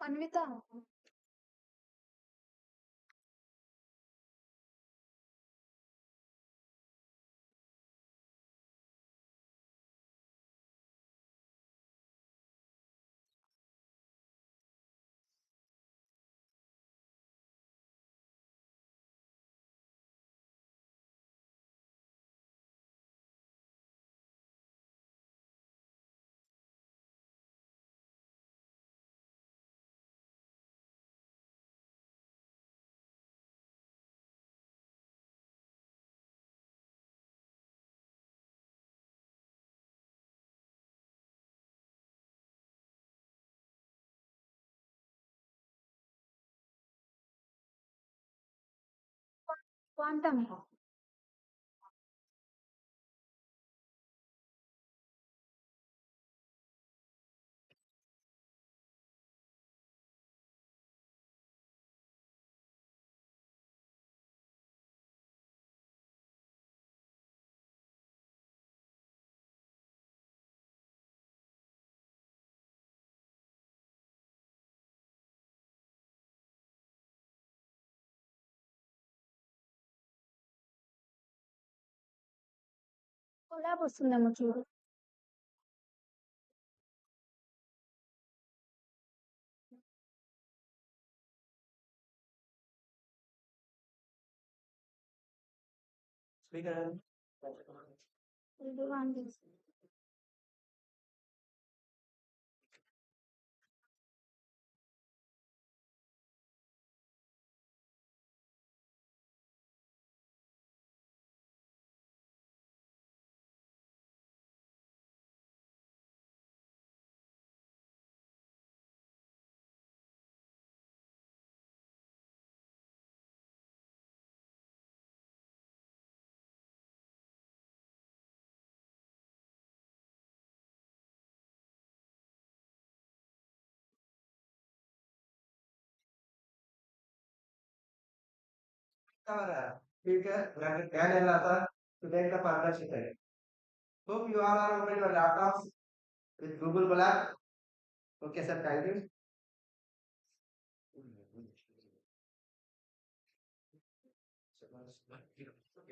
Anvitha quantum collab వస్తుందేమో చూడు. ఇది గాంధీ. ठीक है मैं क्या ले रहा था today का partnership है hope you all are open your laptops with Google Colab okay sir thank you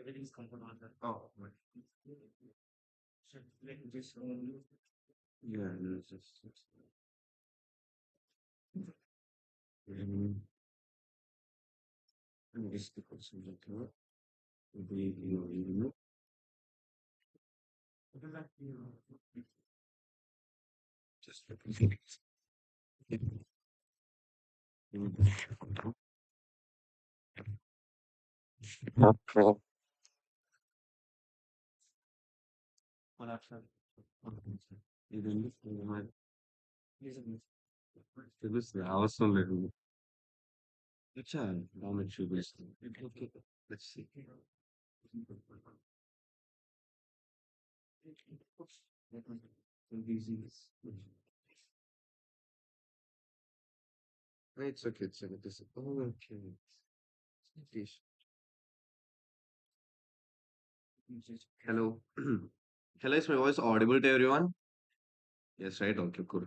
everything's confirmed on that oh right. So, let me just yeah no, just just the question that you just okay what after ఇది తెలుసు అవసరం లేదు అచ్చా damage చూపిస్తుంది okay let's see it's okay this oh okay Please. Hello. Hello, is my voice audible to everyone? Yes, right. Okay, cool.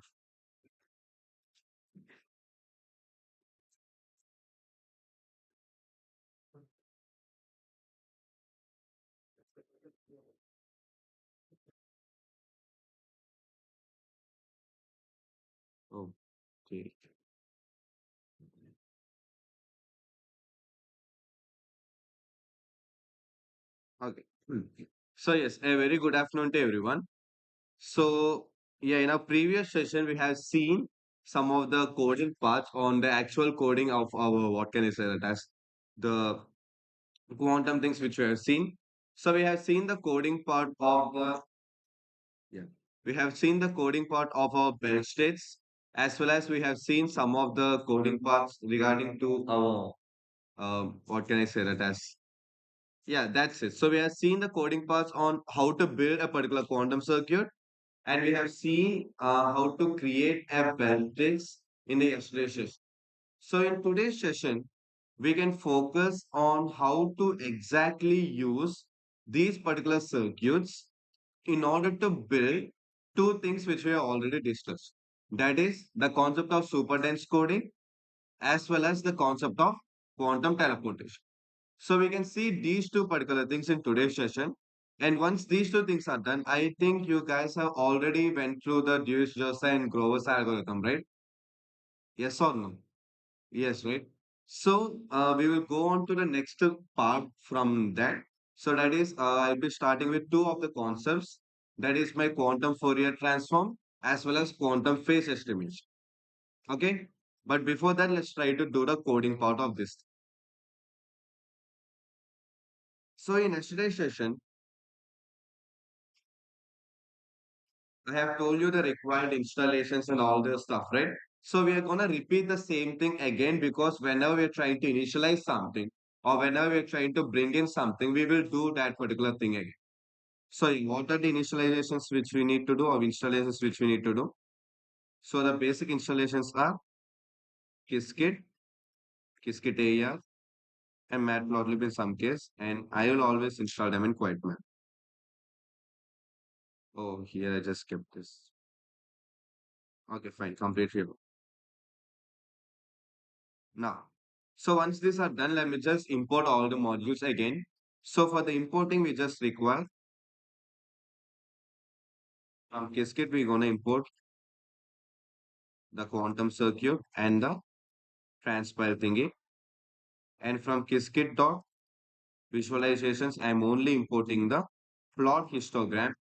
Okay. Okay. So yes, a very good afternoon to everyone. So yeah, in our previous session, we have seen some of the coding parts on the actual coding of our what can I say that as the quantum things which we have seen. So we have seen the coding part of the yeah. We have seen the coding part of our belt states as well as we have seen some of the coding parts regarding to our what can I say that as yeah, that's it. So we have seen the coding parts on how to build a particular quantum circuit, and we have seen how to create a matrix in the yesterday's session. So in today's session, we can focus on how to exactly use these particular circuits in order to build two things which we have already discussed. That is the concept of superdense coding as well as the concept of quantum teleportation. So we can see these two particular things in today's session. And once these two things are done, I think you guys have already went through the Dewey's Josa and Grover's algorithm, right? Yes or no? Yes, right? So we will go on to the next part from that. So that is, I'll be starting with two of the concepts. That is my quantum Fourier transform as well as quantum phase estimation. Okay? But before that, let's try to do the coding part of this. So in yesterday's session, I have told you the required installations and all this stuff, right? So we are gonna repeat the same thing again because whenever we are trying to initialize something or whenever we are trying to bring in something, we will do that particular thing again. So what are the initializations which we need to do or installations which we need to do? So the basic installations are Qiskit, Qiskit AER, and Matplotlib in some case, and I will always install them in QuietMap. Oh, here I just kept this. Okay, fine, completely. Now, so once these are done, let me just import all the modules again. So for the importing, we just require from Qiskit, we're going to import the quantum circuit and the transpile thingy. And from Qiskit dot visualizations, I'm only importing the plot histogram.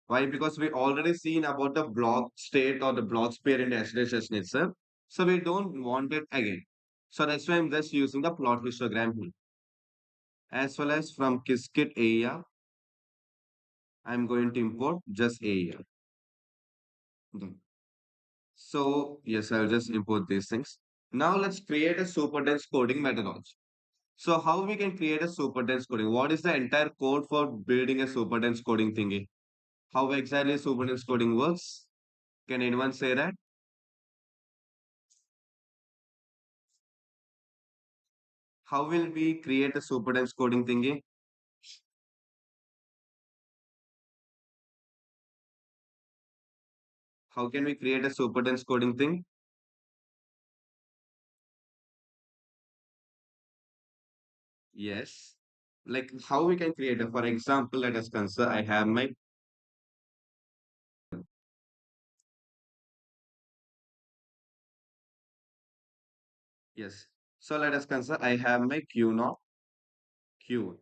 Why? Because we already seen about the block state or the block pair in the SD session itself. So we don't want it again. So that's why I'm just using the plot histogram here. As well as from Qiskit area, I'm going to import just area. Done. So yes, I'll just import these things. Now let's create a super dense coding methodology. So how we can create a super dense coding? What is the entire code for building a super dense coding thingy? How exactly super dense coding works? Can anyone say that? How will we create a super dense coding thingy? How can we create a super dense coding thing? Yes. Like how we can create it. For example, let us consider I have my yes. So let us consider I have my Q naught Q.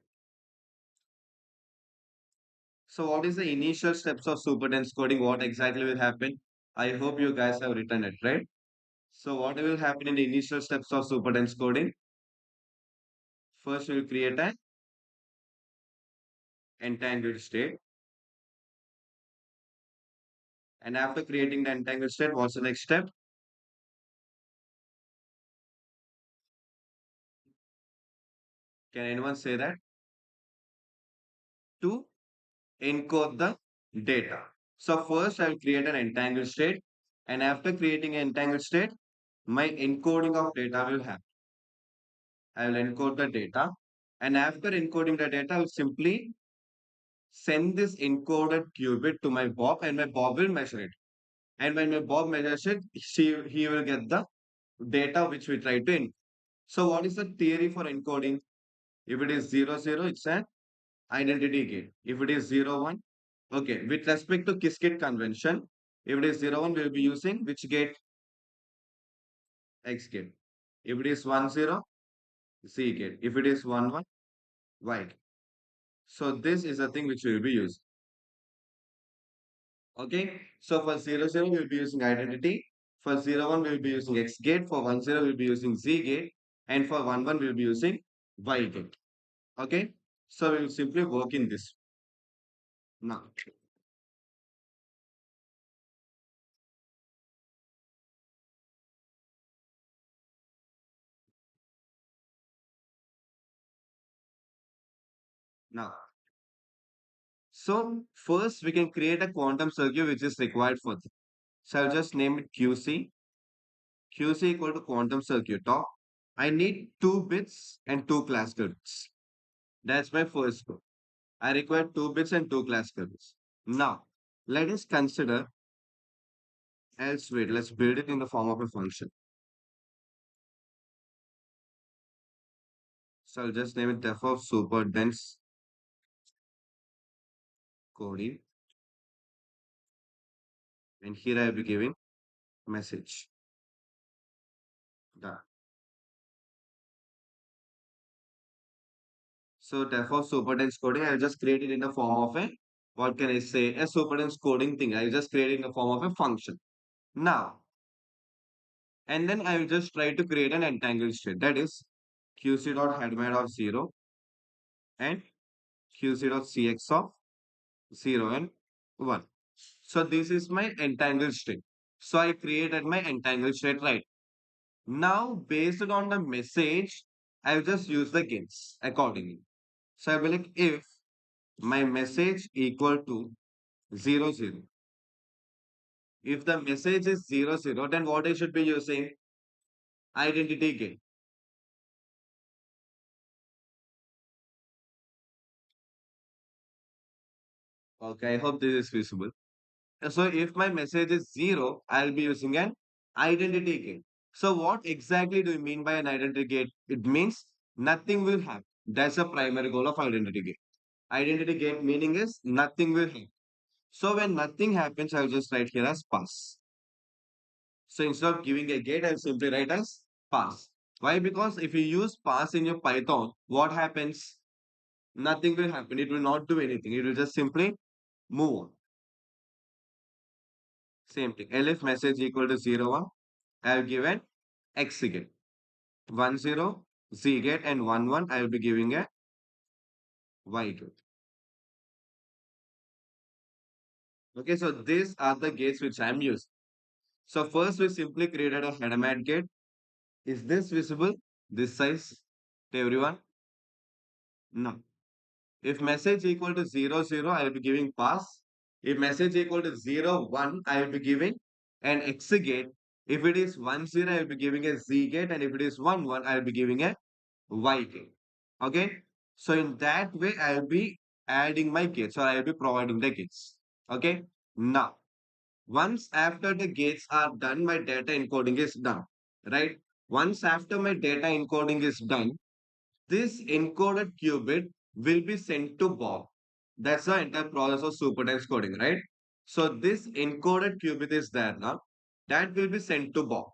So what is the initial steps of super dense coding? What exactly will happen? I hope you guys have written it, right? So what will happen in the initial steps of super dense coding? First, we'll create an entangled state. And after creating the entangled state, what's the next step? Can anyone say that? To encode the data. So first I'll create an entangled state. And after creating an entangled state, my encoding of data will happen. I will encode the data. And after encoding the data, I'll simply send this encoded qubit to my Bob and my Bob will measure it. And when my Bob measures it, he will get the data which we try to encode. So what is the theory for encoding? If it is 00, it's an identity gate. If it is 01, okay, with respect to Qiskit convention, if it is 01, we'll be using which gate? X gate. If it is 10, Z gate. If it is 11, Y gate. So this is the thing which we will be using. Okay. So for 00, we'll be using identity. For 01, we'll be using X gate. For 10, we'll be using Z gate. And for 11, we'll be using Y gate. Okay. So we'll simply work in this. Now, now. So first we can create a quantum circuit which is required for this. So I'll just name it QC. QC equal to quantum circuit. Top. I need 2 bits and 2 classical bits. That's my first goal. I require 2 bits and 2 classical bits. Now, let us consider Else, wait, let's build it in the form of a function. So I'll just name it def of super dense coding. And here I'll be giving message. Done. So therefore, superdense coding, I'll just create it in the form of a, what can I say, a superdense coding thing. I'll just create it in the form of a function. Now, and then I will just try to create an entangled state. That is qc.headmap of 0 and qc.cx of 0 and 1. So this is my entangled state. So I created my entangled state right. Now, based on the message, I'll just use the gates accordingly. So I'll be like, if my message equal to 0, 0. If the message is 0, 0, then what I should be using? Identity gate. Okay, I hope this is visible. So if my message is 0, I'll be using an identity gate. So what exactly do you mean by an identity gate? It means nothing will happen. That's the primary goal of identity gate. Identity gate meaning is nothing will happen. So when nothing happens, I'll just write here as pass. So instead of giving a gate, I'll simply write as pass. Why? Because if you use pass in your Python, what happens? Nothing will happen. It will not do anything. It will just simply move on. Same thing. Elif message equal to 0, 1. I have given X gate. 1, 0, Z gate, and 1, 1. I will be giving a Y gate. Okay, so these are the gates which I am using. So first we simply created a header mat gate. Is this visible? This size to everyone? No. If message equal to 0, 0, I will be giving pass. If message equal to 0, 1, I will be giving an X gate. If it is 1, 0, I will be giving a Z gate. And if it is 1, 1, I will be giving a Y gate. Okay. So in that way, I will be adding my gates or I will be providing the gates. Okay. Now, once after the gates are done, my data encoding is done. Right. Once after my data encoding is done, this encoded qubit will be sent to Bob. That's the entire process of supertext coding, right? So this encoded qubit is there now. That will be sent to Bob.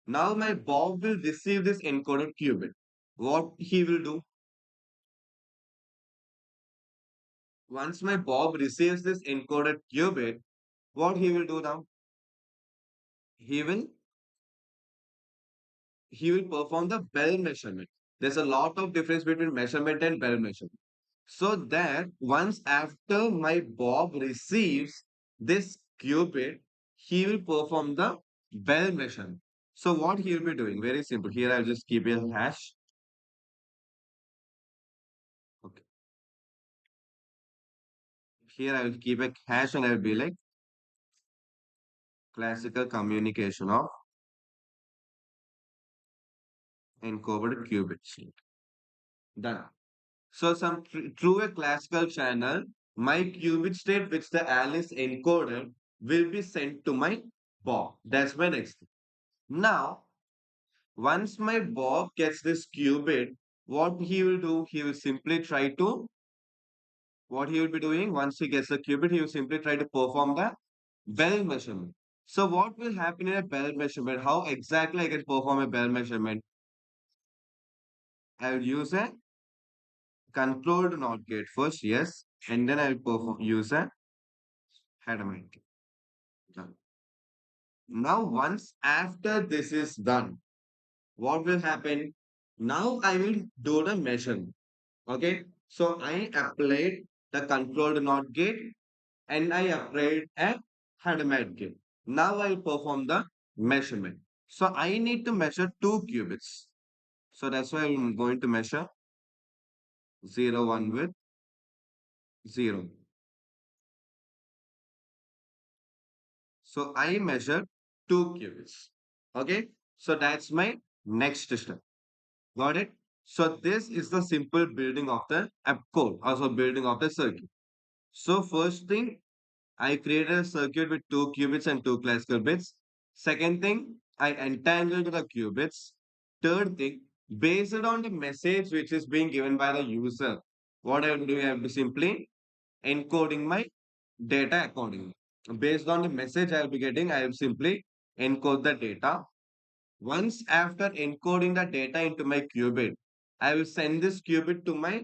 Now my Bob will receive this encoded qubit. What he will do? Once my Bob receives this encoded qubit, what he will do now? He will he will perform the Bell measurement. There's a lot of difference between measurement and Bell measurement. So that once after my Bob receives this qubit, he will perform the Bell measurement. So what he will be doing? Very simple. Here I'll just keep a hash. Okay. Here I will keep a hash and I'll be like classical communication of encoded qubits. Done. So through a classical channel, my qubit state which the Alice encoded will be sent to my Bob. That's my next thing. Now, once my Bob gets this qubit, what he will do, he will simply try to, what he will be doing once he gets the qubit, he will simply try to perform the Bell measurement. So what will happen in a Bell measurement? How exactly I can perform a Bell measurement? I will use a controlled NOT gate first, yes, and then I will use a Hadamard gate. Done. Now, once after this is done, what will happen? Now I will do the measurement. Okay, so I applied the controlled NOT gate and I applied a Hadamard gate. Now I will perform the measurement. So I need to measure two qubits. So that's why I'm going to measure 0, 1 with 0. So I measured two qubits. Okay, so that's my next step. Got it? So this is the simple building of the app code, also building of the circuit. So first thing, I created a circuit with two qubits and two classical bits. Second thing, I entangled the qubits. Third thing, based on the message which is being given by the user, what I am doing, I am simply encoding my data accordingly. Based on the message I will be getting, I will simply encode the data. Once after encoding the data into my qubit, I will send this qubit to my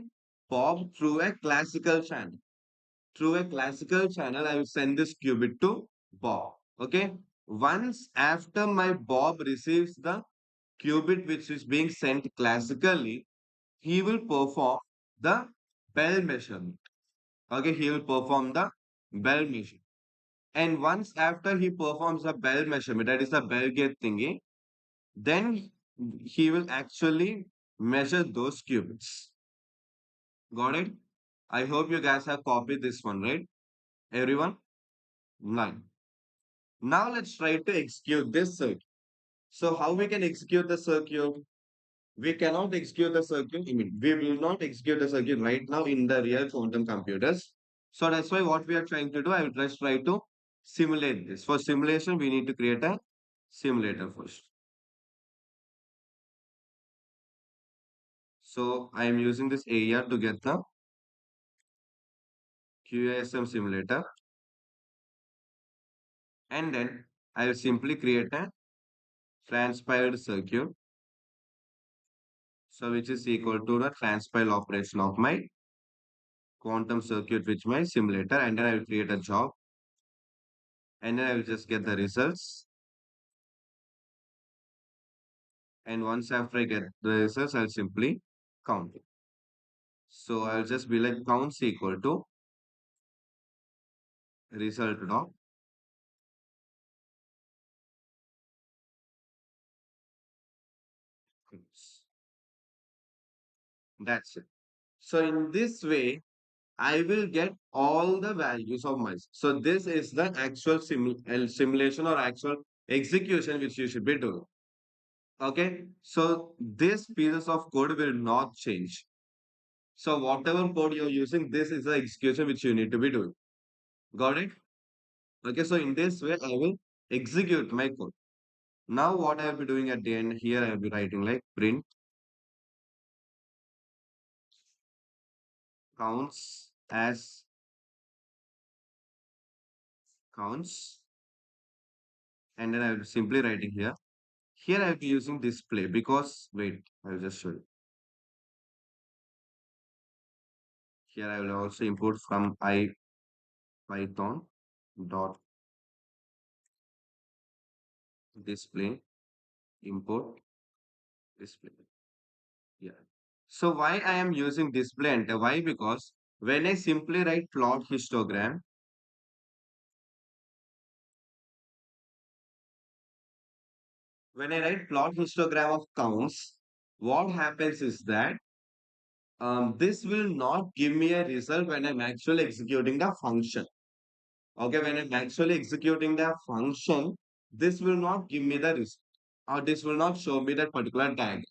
Bob through a classical channel. Through a classical channel, I will send this qubit to Bob. Okay. Once after my Bob receives the qubit which is being sent classically, he will perform the bell measurement. Okay, he will perform the bell measurement. And once after he performs the bell measurement, that is the bell gate thingy, then he will actually measure those qubits. Got it? I hope you guys have copied this one, right? Everyone? Nine. Now let's try to execute this circuit. So how we can execute the circuit? We cannot execute the circuit. I mean, we will not execute the circuit right now in the real quantum computers. So that's why what we are trying to do, I will just try to simulate this. For simulation, we need to create a simulator first. So I am using this AR to get the QASM simulator. And then I will simply create a transpiled circuit. So which is equal to the transpile operation of my quantum circuit with my simulator. And then I will create a job. And then I will just get the results. And once after I get the results, I'll simply count it. So I'll just be like counts equal to result dot. That's it. So in this way, I will get all the values of my. So this is the actual simulation or actual execution which you should be doing. Okay. So this pieces of code will not change. So whatever code you're using, this is the execution which you need to be doing. Got it? Okay. So in this way, I will execute my code. Now what I will be doing at the end here, I will be writing like print counts as counts. And then I will be simply writing here. Here I will be using display because, wait, I will just show you. Here I will also import from ipython dot display import display. Yeah. So why I am using display enter? Why? Because when I simply write plot histogram, when I write plot histogram of counts, what happens is that this will not give me a result when I'm actually executing the function. Okay, when I'm actually executing the function, this will not give me the result, or this will not show me that particular tag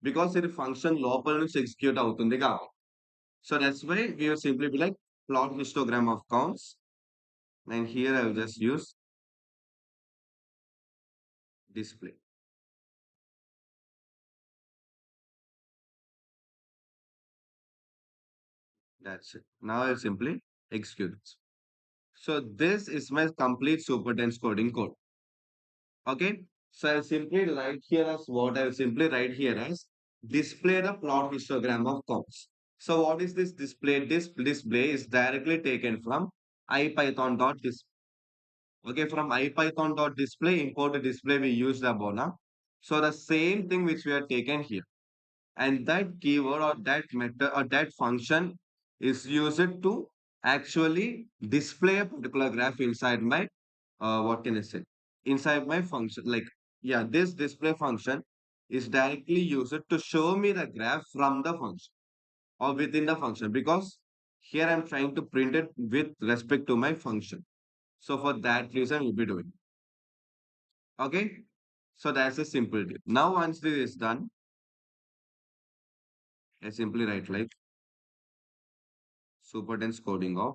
because it function లోపల నుంచి execute అవుతుంది కాబట్టి. So that's why we will simply be like plot histogram of counts, and here I will just use display. That's it. Now I'll simply execute this. So this is my complete supertense coding code. Okay. So I'll simply write here as what I'll simply write here as display the plot histogram of counts. So what is this display? This display is directly taken from ipython.display. Okay, from ipython.display, import the display we used above now. So the same thing which we are taken here. And that keyword or that method or that function is used to actually display a particular graph inside my what can I say? Inside my function. Like, yeah, this display function is directly used to show me the graph from the function or within the function because here I'm trying to print it with respect to my function. So for that reason, we'll be doing. Okay. So that's a simple deal. Now, once this is done, I simply write like superdense coding of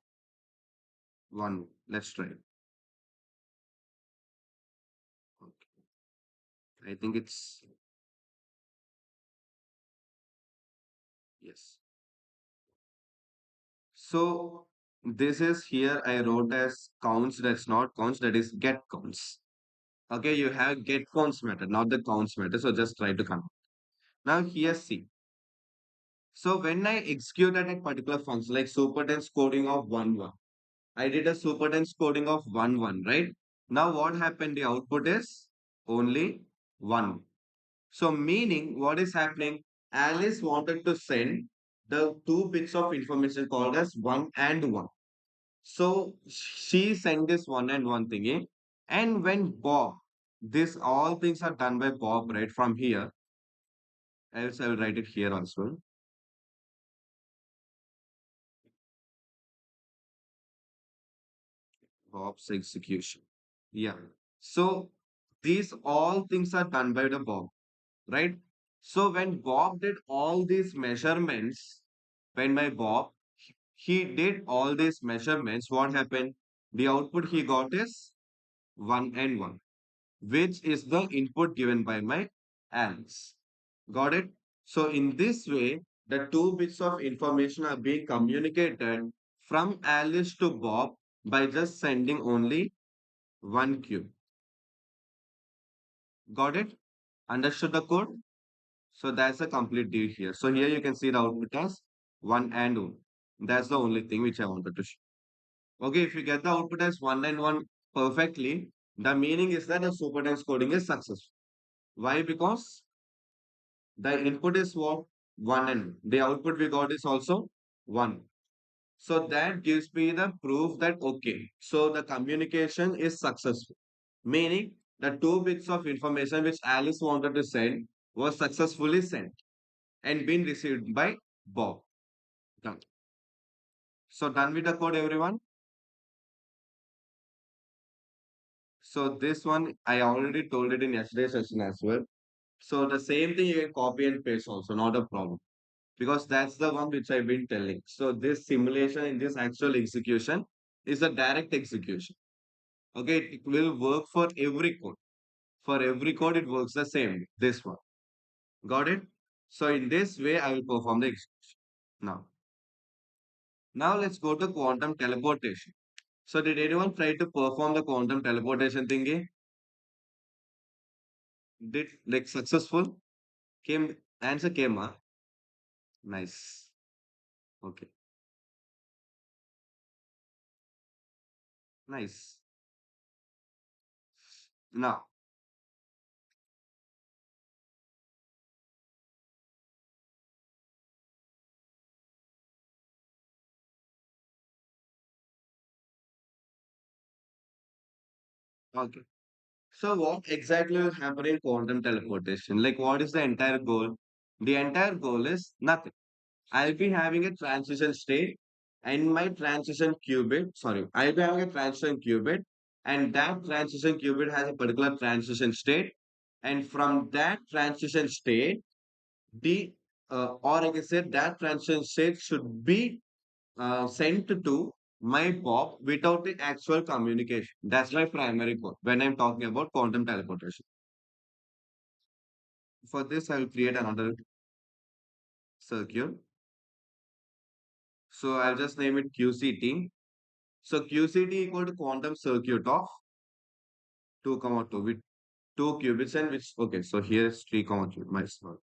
one. Let's try. Okay. I think it's yes. So this is here I wrote as counts, that's not counts, that is get counts. Okay, you have get counts method, not the counts method. So just try to count. Now here see. So when I executed a particular function like superdense coding of 1 1, I did a superdense coding of 1 1, right? Now what happened? The output is only 1. So meaning what is happening? Alice wanted to send the two bits of information called as 1 and 1. So she sent this 1 and 1 thingy. And when Bob, this all things are done by Bob, right? From here, else I will write it here also. Bob's execution. Yeah. So these all things are done by the Bob, right? So when Bob did all these measurements, when my Bob, he did all these measurements, what happened? The output he got is 1 and 1, which is the input given by my Alice. Got it? So in this way, the two bits of information are being communicated from Alice to Bob by just sending only one cube. Got it? Understood the code? So that's a complete deal here. So here you can see the output as 1 and 1. That's the only thing which I wanted to show. Okay, if you get the output as 1 and 1 perfectly, the meaning is that the superdense coding is successful. Why? Because the input is what? 1 and the output we got is also 1. So that gives me the proof that okay, so the communication is successful. Meaning the two bits of information which Alice wanted to send was successfully sent and been received by Bob. Done. So done with the code, everyone. So this one I already told it in yesterday's session as well. So the same thing you can copy and paste also, not a problem. Because that's the one which I've been telling. So this simulation in this actual execution is a direct execution. Okay, it will work for every code. For every code, it works the same. This one. Got it? So in this way, I will perform the execution. Now let's go to quantum teleportation. So did anyone try to perform the quantum teleportation thingy? Did like successful? Came answer came, huh? Nice. Okay. Nice. Now, okay. So what exactly will happen in quantum teleportation? Like what is the entire goal? The entire goal is nothing. I'll be having a transition state and my transition qubit, sorry, I'll be having a transition qubit and that transition qubit has a particular transition state. And from that transition state, the or I can say that transition state should be sent to my Bob without the actual communication. That's my primary goal when I'm talking about quantum teleportation. For this, I will create another circuit. So I'll just name it QCT. So QCT equal to quantum circuit of 2 comma 2 with 2 qubits and which okay. So here's 3 comma 2. My small.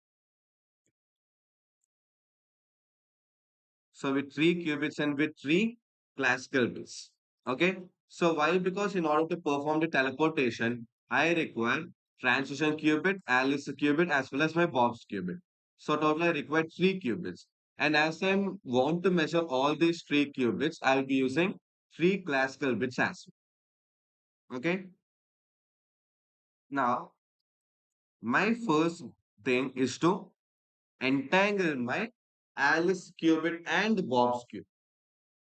So with 3 qubits and with 3 classical bits. Okay. So why? Because in order to perform the teleportation, I require transition qubit, Alice qubit, as well as my Bob's qubit. So total I require 3 qubits. And as I want to measure all these 3 qubits, I'll be using 3 classical bits as well. Okay. Now, my first thing is to entangle my Alice qubit and Bob's qubit.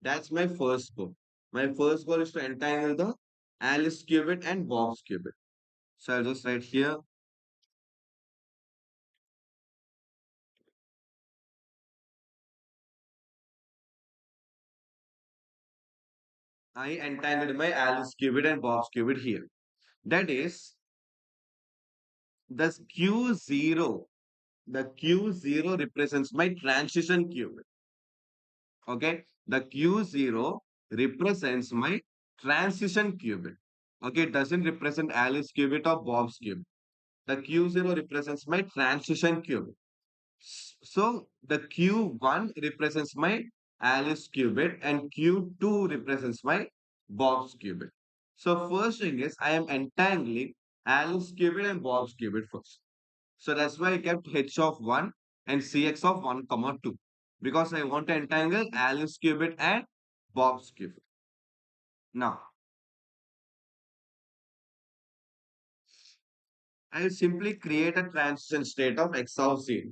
That's my first goal. My first goal is to entangle the Alice qubit and Bob's qubit. So I'll just write here. I entangled my Alice qubit and Bob's qubit here. That is the Q0. The Q0 represents my transition qubit. Okay. The Q0 represents my transition qubit. Okay. It doesn't represent Alice qubit or Bob's qubit. The Q0 represents my transition qubit. So the Q1 represents my Alice qubit and Q2 represents my Bob's qubit. So first thing is I am entangling Alice qubit and Bob's qubit first. So that's why I kept H of 1 and Cx of 1 comma 2 because I want to entangle Alice qubit and Bob's qubit. Now I will simply create a transition state of X of 0.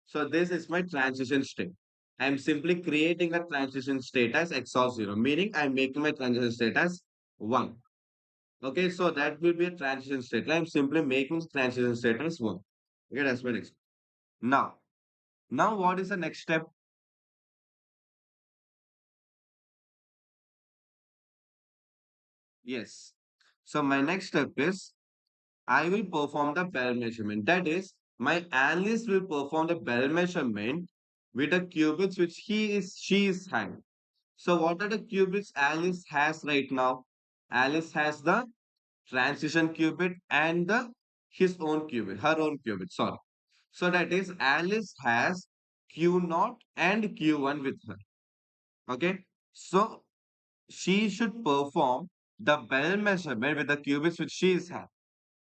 So this is my transition state. I am simply creating a transition state as X of 0, meaning I am making my transition state as 1. Okay, so that will be a transition state. I am simply making transition state as 1. Okay, that's my next. Now, now what is the next step? Yes. So my next step is I will perform the Bell measurement. That is, my analyst will perform the Bell measurement with the qubits which she is having. So what are the qubits Alice has right now? Alice has the transition qubit and the his own qubit, her own qubit. Sorry. So that is Alice has Q naught and Q1 with her. Okay. So she should perform the Bell measurement with the qubits which she is having.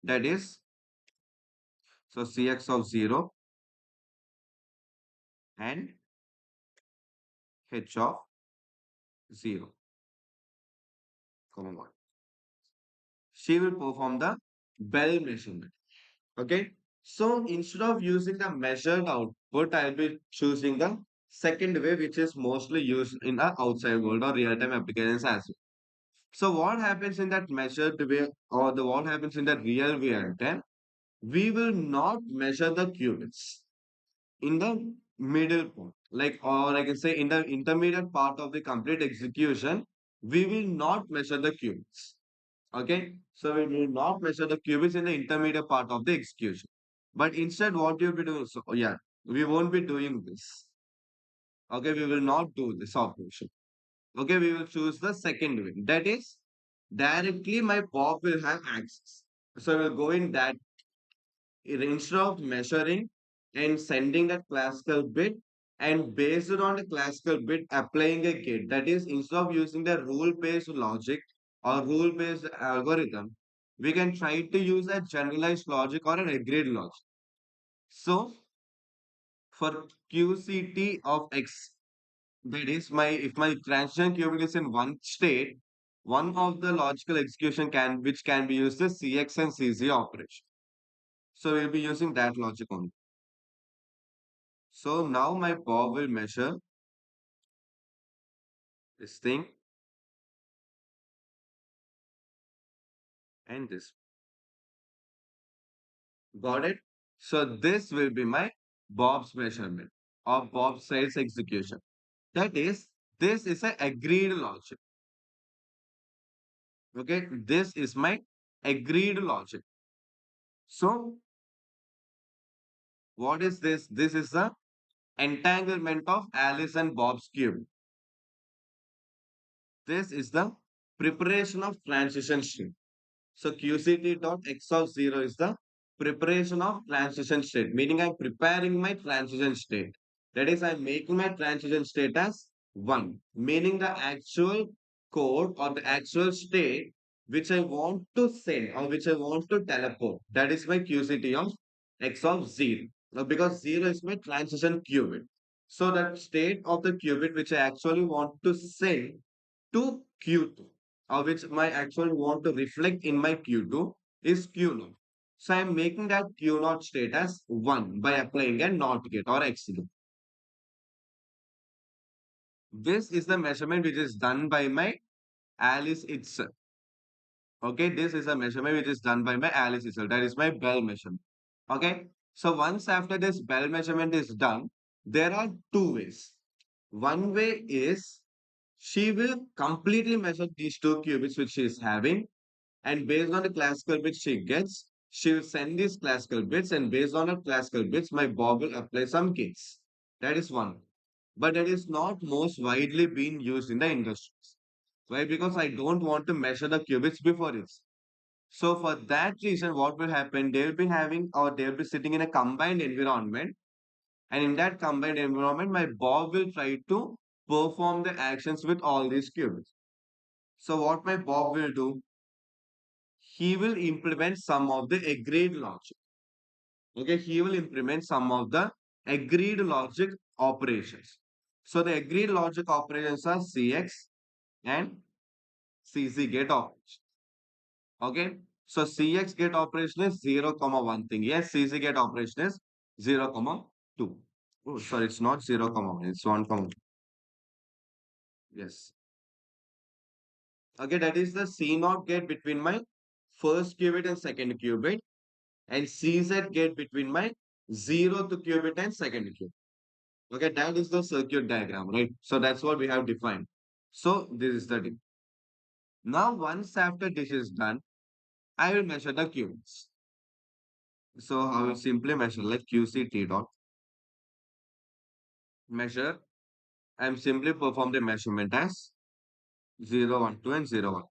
That is so Cx of 0 and H of 0, comma 1. She will perform the Bell measurement. Okay. So instead of using the measured output, I'll be choosing the second way, which is mostly used in the outside world or real-time applications as well. So what happens in that measured way or the what happens in the real real time? We will not measure the qubits in the middle point, like or I can say in the intermediate part of the complete execution, we will not measure the qubits. Okay, so we will not measure the qubits in the intermediate part of the execution. But instead, what you'll be doing, so yeah, we won't be doing this. Okay, we will not do this operation. Okay, we will choose the second way. That is, directly my POP will have access. So we'll go in that instead of measuring and sending that classical bit and based on the classical bit applying a gate. That is, instead of using the rule-based logic or rule-based algorithm, we can try to use a generalized logic or an agreed logic. So for QCT of X, that is my if my transition qubit is in one state, one of the logical execution can which can be used as CX and CZ operation. So we'll be using that logic only. So now my Bob will measure this thing and this. Got it? So this will be my Bob's measurement or Bob's size execution. That is, this is an agreed logic. Okay, this is my agreed logic. So what is this? This is the entanglement of Alice and Bob's cube. This is the preparation of transition state. So QCT dot X of 0 is the preparation of transition state, meaning I'm preparing my transition state. That is, I'm making my transition state as 1, meaning the actual code or the actual state which I want to send or which I want to teleport. That is my QCT of X of 0. Now, because 0 is my transition qubit. So that state of the qubit which I actually want to send to Q2 or which my actually want to reflect in my Q2 is Q0. So I'm making that Q0 state as 1 by applying a NOT gate or XOR. This is the measurement which is done by my Alice itself. Okay, this is a measurement which is done by my Alice itself. That is my Bell measurement. Okay, so once after this Bell measurement is done, there are two ways. One way is She will completely measure these two qubits which she is having, and based on the classical bits she gets, she will send these classical bits, and based on her classical bits, my Bob will apply some gates. That is one. But that is not most widely being used in the industries. Why? Because I don't want to measure the qubits before it. So for that reason, what will happen? They will be having or they will be sitting in a combined environment, and in that combined environment, my Bob will try to perform the actions with all these qubits. So what my Bob will do, he will implement some of the agreed logic. Okay, he will implement some of the agreed logic operations. So the agreed logic operations are CX and CZ gate operation. Okay, so CX gate operation is 0, comma 1 thing. Yes, CZ gate operation is 0, comma 2. Oh, sorry, it's not 0, comma 1, it's 1, comma 2. Yes. Okay, that is the C naught gate between my first qubit and second qubit, and CZ gate between my zeroth qubit and second qubit. Okay, that is the circuit diagram, right? So that's what we have defined. So this is the thing. Now, once after this is done, I will measure the qubits. So I will simply measure like QC T dot measure. I am simply perform the measurement as 0, 1, 2, and 0, 1.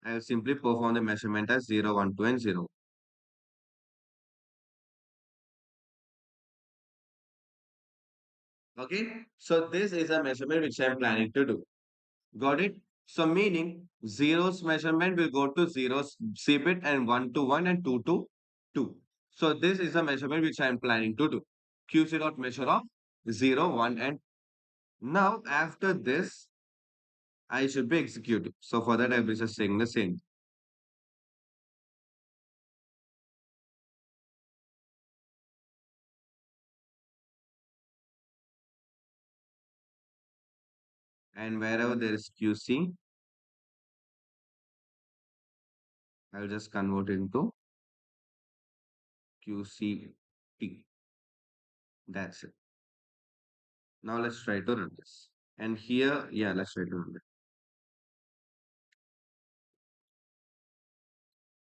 I will simply perform the measurement as 0, 1, 2, and 0. Okay. So this is a measurement which I am planning to do. Got it? So meaning zeros measurement will go to zeros C bit and 1 to 1 and 2 to 2. So this is a measurement which I am planning to do. QC dot measure of 0, 1 and now after this I should be executing. So for that I will be just saying the same. And wherever there is QC, I will just convert it into QCT. That's it. Now let's try to run this. And here, yeah, let's try to run it.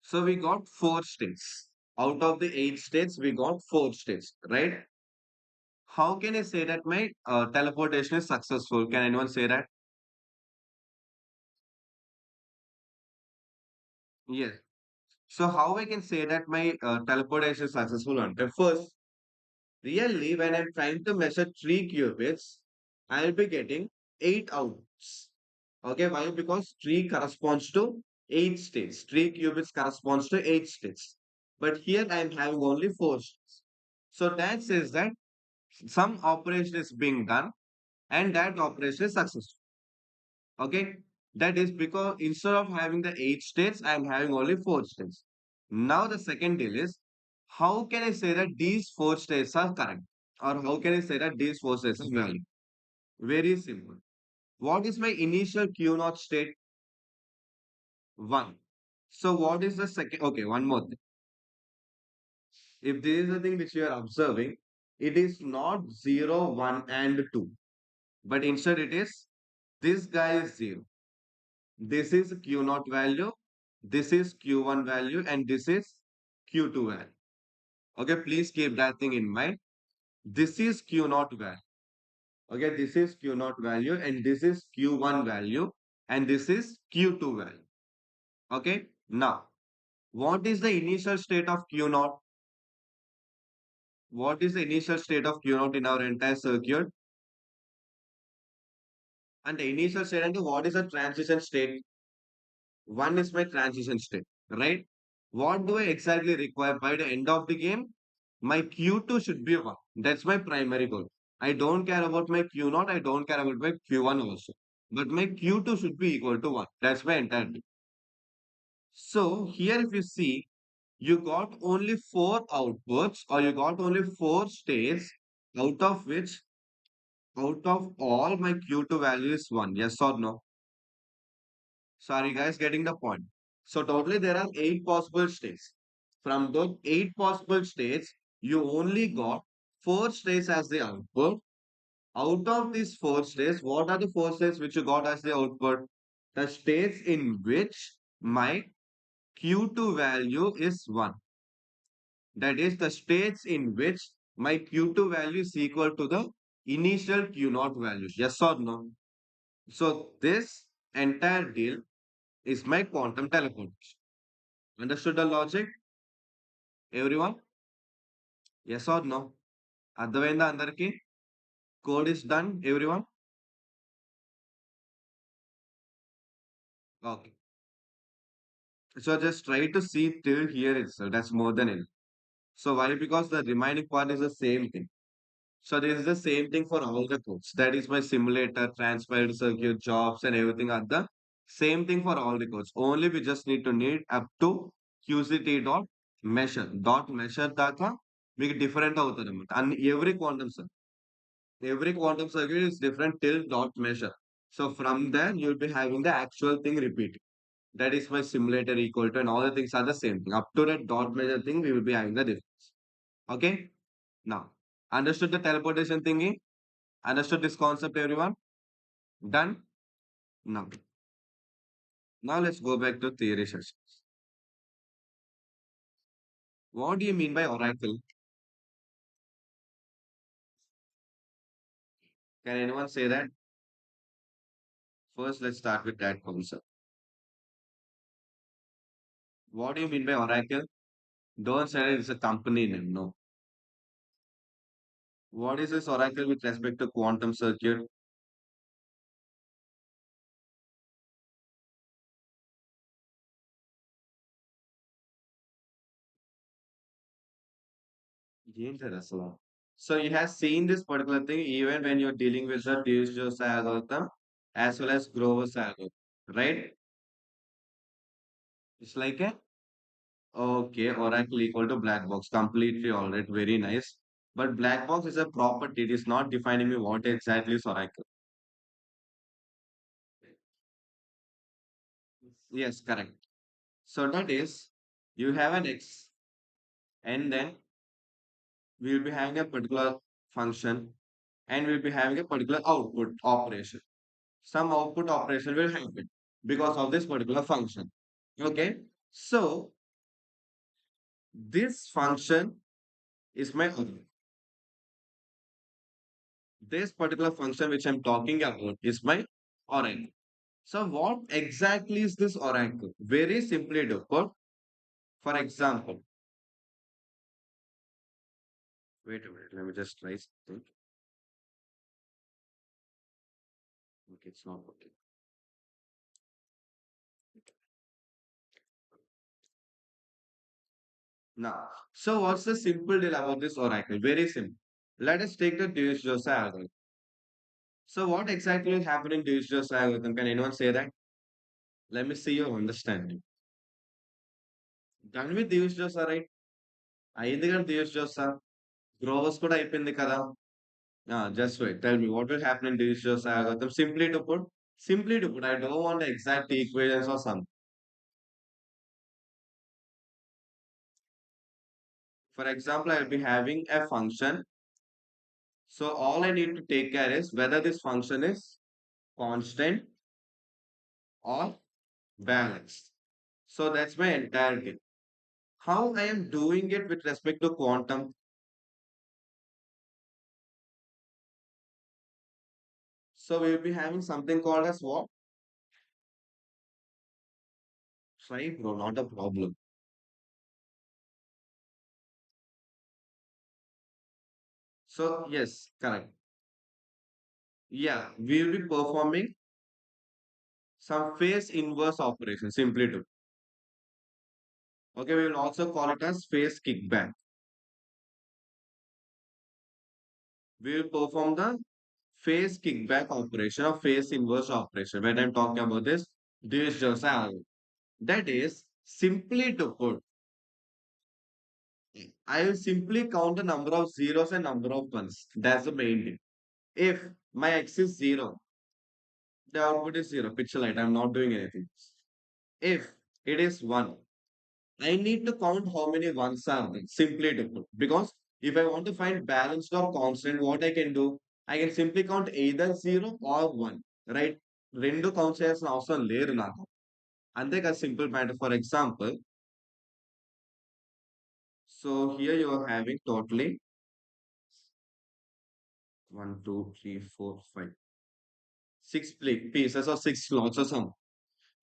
So we got four states. Out of the eight states, we got four states, right? How can I say that my teleportation is successful? Can anyone say that? Yes. So how I can say that my teleportation is successful? On first, really, when I'm trying to measure three qubits, I'll be getting eight outputs. Okay, why? Because three corresponds to eight states. Three qubits corresponds to eight states. But here I'm having only four states. So that says that some operation is being done and that operation is successful. Okay, that is because instead of having the eight states, I am having only four states. Now the second deal is how can I say that these four states are correct, or how can I say that these four states are valid? Very simple. What is my initial Q naught state? One. So what is the second? Okay, one more thing. If there is a thing which you are observing, it is not 0, 1, and 2, but instead it is this guy is 0. This is Q naught value, this is Q1 value, and this is Q2 value. Okay, please keep that thing in mind. This is Q naught value. Okay, this is Q naught value, and this is Q1 value, and this is Q2 value. Okay, now what is the initial state of Q naught? What is the initial state of Q naught in our entire circuit? And the initial state and what is the transition state? One is my transition state, right? What do I exactly require by the end of the game? My Q2 should be 1. That's my primary goal. I don't care about my Q naught. I don't care about my Q1 also. But my Q2 should be equal to 1. That's my entire thing. So here if you see, you got only 4 outputs or you got only 4 states out of which, out of all my Q2 value is 1. Yes or no? Sorry guys, getting the point. So totally there are 8 possible states. From those 8 possible states, You only got four states as the output. Out of these four states, what are the four states which you got as the output? The states in which my Q2 value is 1. That is the states in which my Q2 value is equal to the initial Q0 value. Yes or no? So this entire deal is my quantum teleportation. Understood the logic, everyone? Yes or no? అర్థమైందా అందరికి? Code is done, everyone? Okay. So just try to see till here itself. That's more than enough. So why? Because the remaining part is the same thing. So this is the same thing for all the codes. That is my simulator, transparent circuit, jobs, and everything are the same thing for all the codes. Only we just need up to QCT dot measure. Dot measure దాకా మీకు different అవుతుంది అన్నమాట. And every quantum circuit is different till dot measure. So from there you'll be having the actual thing repeating. That is my simulator equal to, and all the things are the same thing. Up to that dot measure thing, we will be having the difference. Okay? Now, understood the teleportation thingy? Understood this concept, everyone? Done? Now. Now let's go back to theory sessions. What do you mean by oracle? Can anyone say that? First, let's start with that concept. What do you mean by oracle? Don't say it's a company name. No. What is this oracle with respect to quantum circuit? ఏంటి అసలు? So you have seen this particular thing even when you're dealing with the Dish algorithm as well as Grover's algorithm, right? It's like a okay, oracle equal to black box. Completely all right, very nice. But black box is a property. It is not defining me what exactly is oracle. Yes, correct. So that is you have an X and then we'll be having a particular function and we'll be having a particular output operation. Some output operation will happen because of this particular function. Okay. So this function is my oracle. This particular function which I'm talking about is my oracle. So what exactly is this oracle? Very simply to put, for example, wait a minute, let me just try something. Okay, it's not working. Now, so what's the simple deal about this oracle? Very simple. Let us take the Dish algorithm. So what exactly is happening in Dish algorithm? Can anyone say that? Let me see your understanding. Done with Dish right? అయింది కదా Dish Growers కూడా అయిపోయింది కదా. Just wait. Tell me what will happen in Dish algorithm? Simply to put, I don't want the exact equations or something. For example, I'll be having a function. So all I need to take care is whether this function is constant or balanced. So that's my entire thing. How I am doing it with respect to quantum. So we'll be having something called as what? Right, no, not a problem. So yes, correct. Yeah, we will be performing some phase inverse operation, simply to. Okay, we will also call it as phase kickback. We will perform the phase kickback operation or phase inverse operation. When I'm talking about this just that is simply to put, I will simply count the number of zeros and number of ones. That's the main thing. If my x is zero, the output is zero. Pixel light. I'm not doing anything. If it is one, I need to count how many ones are there, simply to put, because If I want to find balanced or constant, what I can do? I can simply count either 0 or 1, right? రెండు count చేయాల్సిన అవసరం లేదు నాకు. అంతే కదా simple matter. For example, so here you are having totally 1, 2, 3, 4, 5, 6 pieces or 6 slots or something.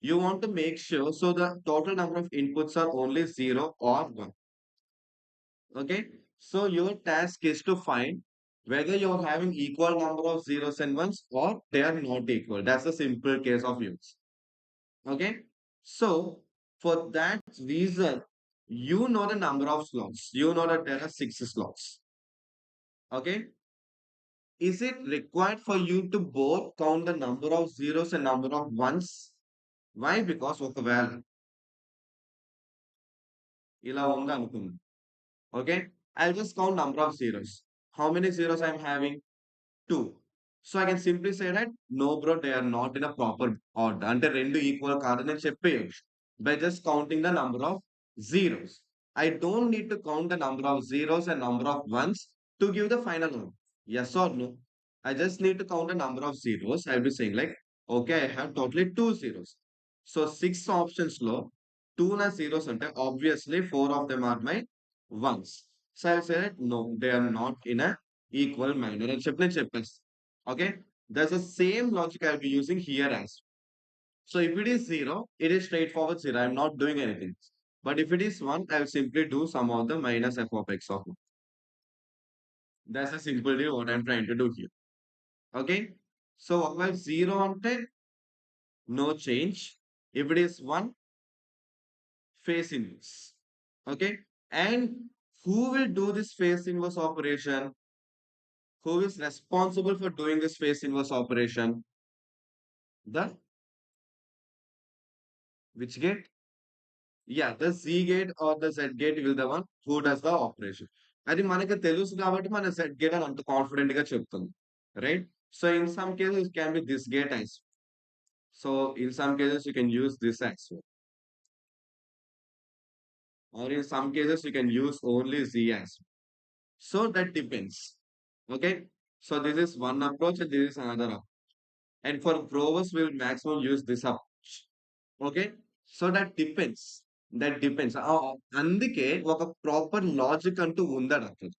You want to make sure so the total number of inputs are only 0 or 1. Okay. So your task is to find whether you're having equal number of zeros and ones or they are not equal. That's a simple case of use. Okay. So for that reason, you know the number of slots. You know that there are 6 slots. Okay. Is it required for you to both count the number of zeros and number of ones? Why? Because ఒకవేళ ఇలా ఉంది అనుకుందాం. Okay. I'll just count number of zeros. How many zeros I'm having? 2. So I can simply say that no bro, they are not in a proper order. అంటే రెండు equal కాదని చెప్పేయచ్చు. By just counting the number of zeros. I don't need to count the number of zeros and number of ones to give the final number. Yes or no? I just need to count the number of zeros. I'll be saying like, okay, I have totally 2 zeros. So 6 options లో 2 na zeros అంటే obviously 4 of them are my ones. So I'll say that no, they are not in a equal manner అని చెప్పి నేను చెప్పేస్తాను. Okay. There's the same logic I'll be using here as. So if it is 0, it is straightforward 0. I'm not doing anything. But if it is 1, I'll simply do some of the minus f of x of 1. That's a simple deal what I'm trying to do here. Okay. So while 0 on 10, no change. If it is 1, face inverse. Okay. And who will do this face inverse operation? Who is responsible for doing this face inverse operation? The which gate? Yeah, the Z gate or the Z gate will the one who does the operation. అది మనకి తెలుసు కాబట్టి మన Z gate అని అంత confident గా చెప్తుంది. Right? So in some cases it can be this gate as well. So in some cases you can use this as well. Or in some cases you can use only Z as well. So that depends. Okay. So this is one approach and this is another approach. And for growers we'll maximum use this approach. Okay. So that depends. That depends. అందుకే ఒక proper logic అంటూ ఉండదు అక్కడ.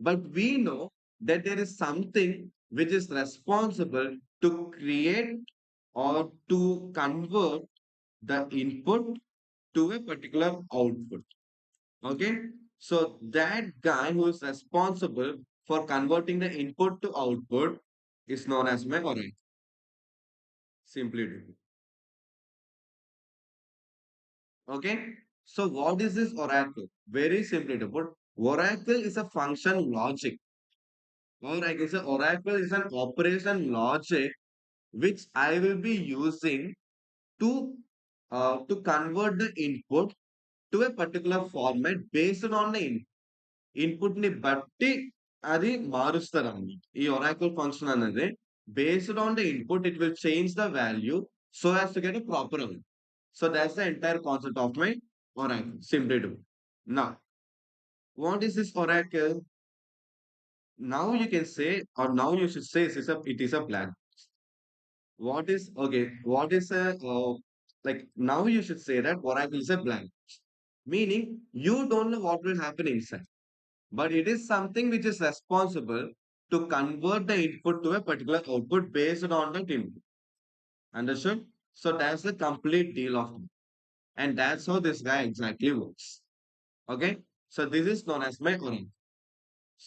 But we know that there is something which is responsible to create or to convert the input to a particular output. Okay. So that guy who is responsible for converting the input to output is known as my oracle. Simply do. Okay. So what is this oracle? Very simply to put, oracle is a function logic. Or I can say oracle is an operation logic which I will be using to to convert the input to a particular format based on the input ని బట్టి అది మారుస్తారు అన్నమాట. ఈ oracle function అనేది based on the input it will change the value so as to get a proper output. So that's the entire concept of my oracle. Simply do. Now, what is this oracle? Now you can say, or now you should say it is a plan. What is okay? What is a like now you should say that oracle is a blank, meaning you don't know what will happen inside, but it is something which is responsible to convert the input to a particular output based on that input. Understood? So that's the complete deal of it. And that's how this guy exactly works. Okay? So this is known as my oracle.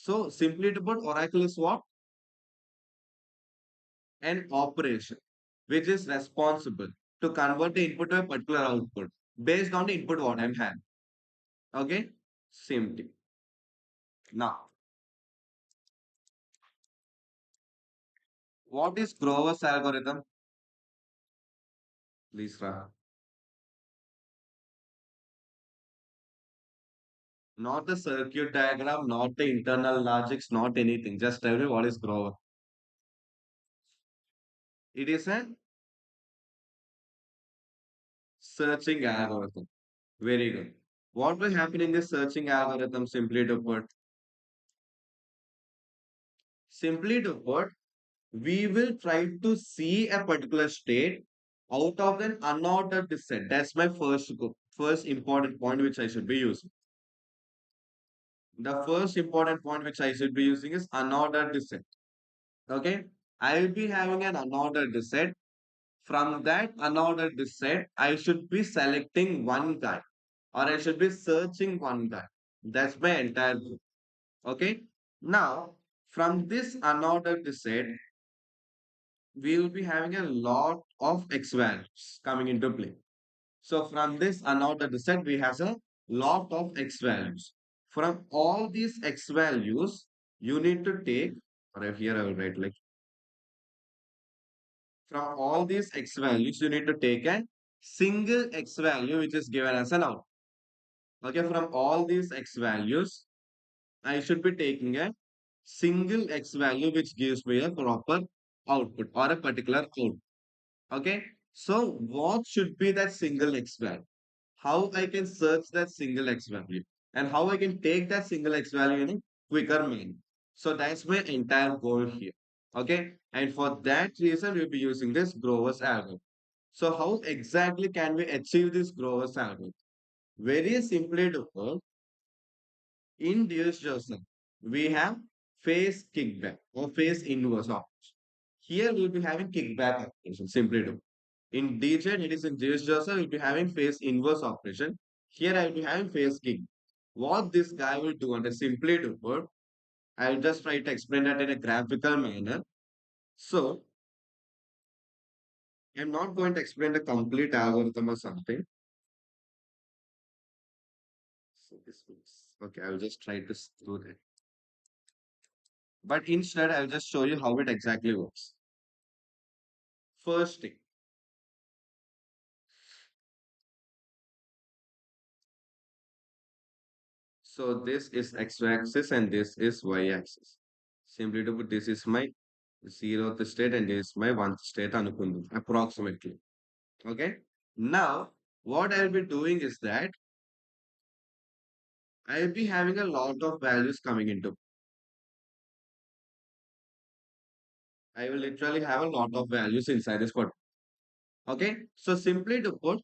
So simply to put, oracle is what? An operation which is responsible to convert the input to a particular output based on the input what I'm having. Okay? Same thing. Now, what is Grover's algorithm? Please, Ra. Not the circuit diagram, not the internal logics, not anything. Just tell me what is Grover. It is a searching algorithm. Very good. What will happen in this searching algorithm, simply to put? Simply to put, we will try to see a particular state out of an unordered descent. That's my first important point which I should be using. The first important point which I should be using is unordered descent. Okay, I will be having an unordered descent. From that unordered descent, I should be selecting one guy, or I should be searching one guy. That's my entire goal. Okay. Now, from this unordered descent, we will be having a lot of x values coming into play. So from this unordered set, we have a lot of x values. From all these x values, you need to take, or here I will write like, from all these x values, you need to take a single x value which is given as an output. Okay, from all these x values, I should be taking a single x value which gives me a proper output or a particular output. Okay. So what should be that single X value? How I can search that single X value and how I can take that single X value in a quicker manner. So that's my entire goal here. Okay. And for that reason, we'll be using this Grover's algorithm. So how exactly can we achieve this Grover's algorithm? Very simply to put, in Deus Joseph, we have phase kickback or phase inverse operation. Here we'll be having kickback operation, simply to in DJ, it is in Deus Joseph, we'll be having phase inverse operation. Here I will be having phase kick. What this guy will do, and simply to put, I'll just try to explain that in a graphical manner. So I'm not going to explain the complete algorithm or something. So this was okay. I'll just try to do that. But instead, I'll just show you how it exactly works. First thing. So this is x-axis and this is y-axis. Simply to put, this is my zeroth state and this is my one state anukundu, approximately. Okay. Now, what I'll be doing is that I'll be having a lot of values coming into. I will literally have a lot of values inside this code. Okay. So simply to put,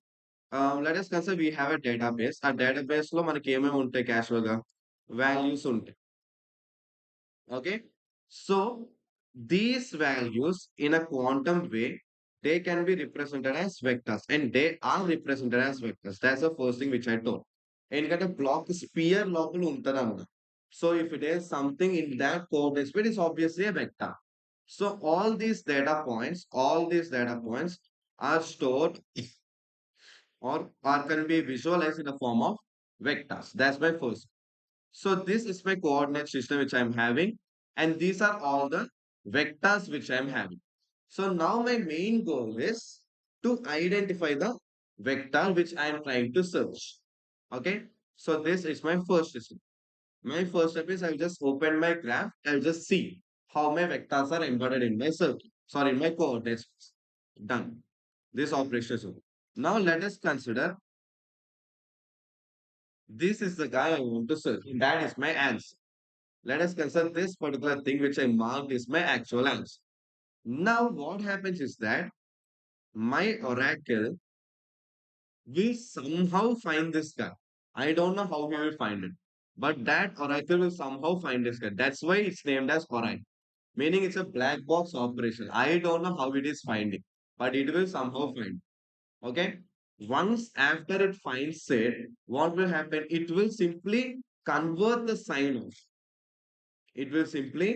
let us consider we have a database. A database లో మనకి ఏమేమి ఉంటాయి casual గా values ఉంటాయి. Okay. So these values in a quantum way, they can be represented as vectors and they are represented as vectors. That's the first thing which I told. ఎందుకంటే black spear లోపల ఉంటుంది అన్నమాట. So if it is something in that coordinate space, it's obviously a vector. So all these data points are stored or can be visualized in the form of vectors. That's my first. So this is my coordinate system which I'm having, and these are all the vectors which I'm having. So now my main goal is to identify the vector which I am trying to search. Okay. So this is my first step. My first step is I'll just open my graph. I'll just see how my vectors are embedded in my circle. Sorry, in my coordinates. Done. This operation is over. Now let us consider this is the guy I want to search. That is my answer. Let us consider this particular thing which I marked is my actual answer. Now, what happens is that my oracle will somehow find this guy. I don't know how he will find it, but that oracle will somehow find this guy. That's why it's named as oracle, meaning it's a black box operation. I don't know how it is finding, but it will somehow find. Okay. Once after it finds it, what will happen? It will simply convert the sign of it will simply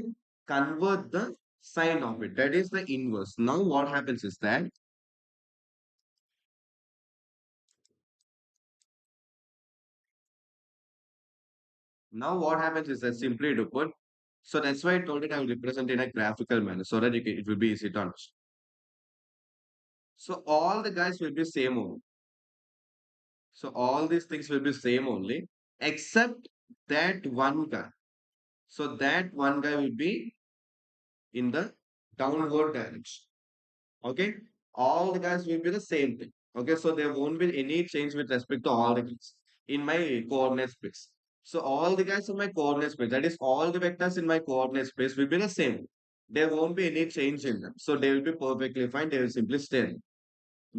convert the sign of it. That is the inverse. Now what happens is that simply to put, so that's why I told it I will represent in a graphical manner so that it will be easy to understand. So all the guys will be same only. So all these things will be same only, except that one guy. So that one guy will be in the downward direction. Okay. All the guys will be the same thing. Okay. So there won't be any change with respect to all the guys in my coordinate space. So all the guys in my coordinate space, that is all the vectors in my coordinate space will be the same. There won't be any change in them. So they will be perfectly fine. They will simply stay.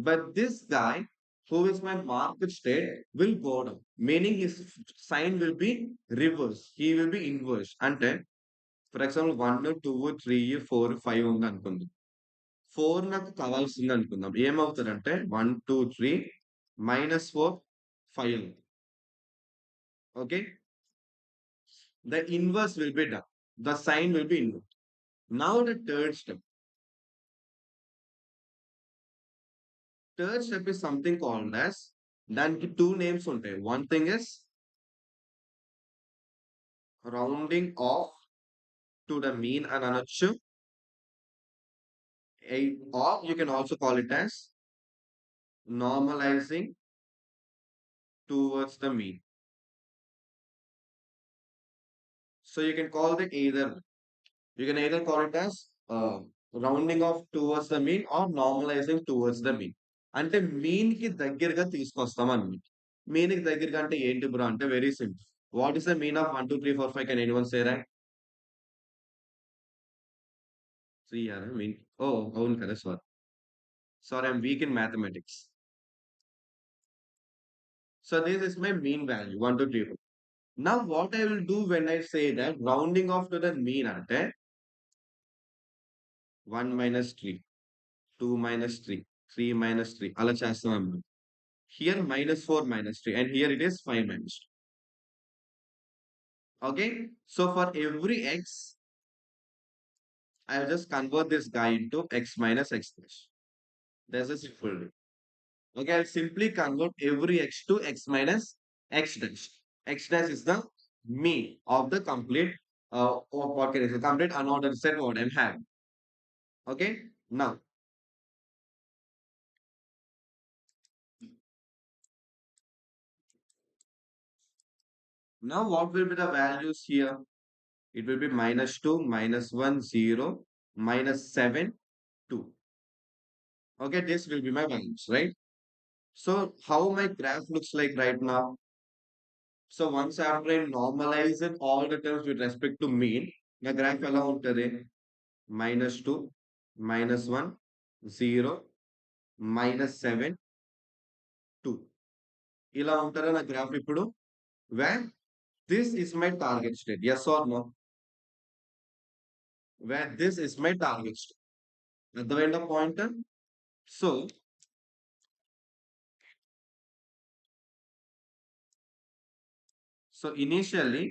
But this guy, who is my market state, will go down. Meaning his sign will be reverse. He will be inverse. And then, for example, 1, 2, 3, 4, 5 ఉంది అనుకుందాం. 4 నాకు కావాల్సింది అనుకుందాం. ఏమవుతుందంటే 1, 2, 3 -4 5. Okay. The inverse will be done. The sign will be inverse. Now the third step. Third step is something called as దానికి two names ఉంటాయి. One thing is rounding off to the mean అని అనొచ్చు. Or you can also call it as normalizing towards the mean. So you can call it either. You can either call it as rounding off towards the mean or normalizing towards the mean. అంటే mean కి దగ్గరగా తీసుకొస్తాం అన్నమాట. Mean కి దగ్గరగా అంటే ఏంటి bro అంటే very simple. What is the mean of 1 2 3 4 5? Can anyone say that? 3 are mean. Oh అవును కదా, sorry. Sorry, I'm weak in mathematics. So this is my mean value 1 2 3 4. Now what I will do when I say that rounding off to the mean అంటే 1 minus 3, 2 minus 3, 3 minus 3 అలా చేస్తాం అన్నమాట. Here -4 -3 and here it is 5 -2. Okay. So for every x, I'll just convert this guy into x minus x dash. That's a simple way. Okay, I'll simply convert every x to x minus x dash. X dash is the mean of the complete or what can I say, complete unordered set what I'm having. Okay. Now what will be the values here? It will be -2, -1, 0, -7, 2. Okay, this will be my values, right? So how my graph looks like right now? So once after I normalize it all the terms with respect to mean, my graph ఎలా ఉంటది? -2, -1, 0, -7, 2. ఇలా ఉంటదా నా graph ఇప్పుడు? Where this is my target state. Yes or no? Where this is my target state. అర్థమైందా point? So initially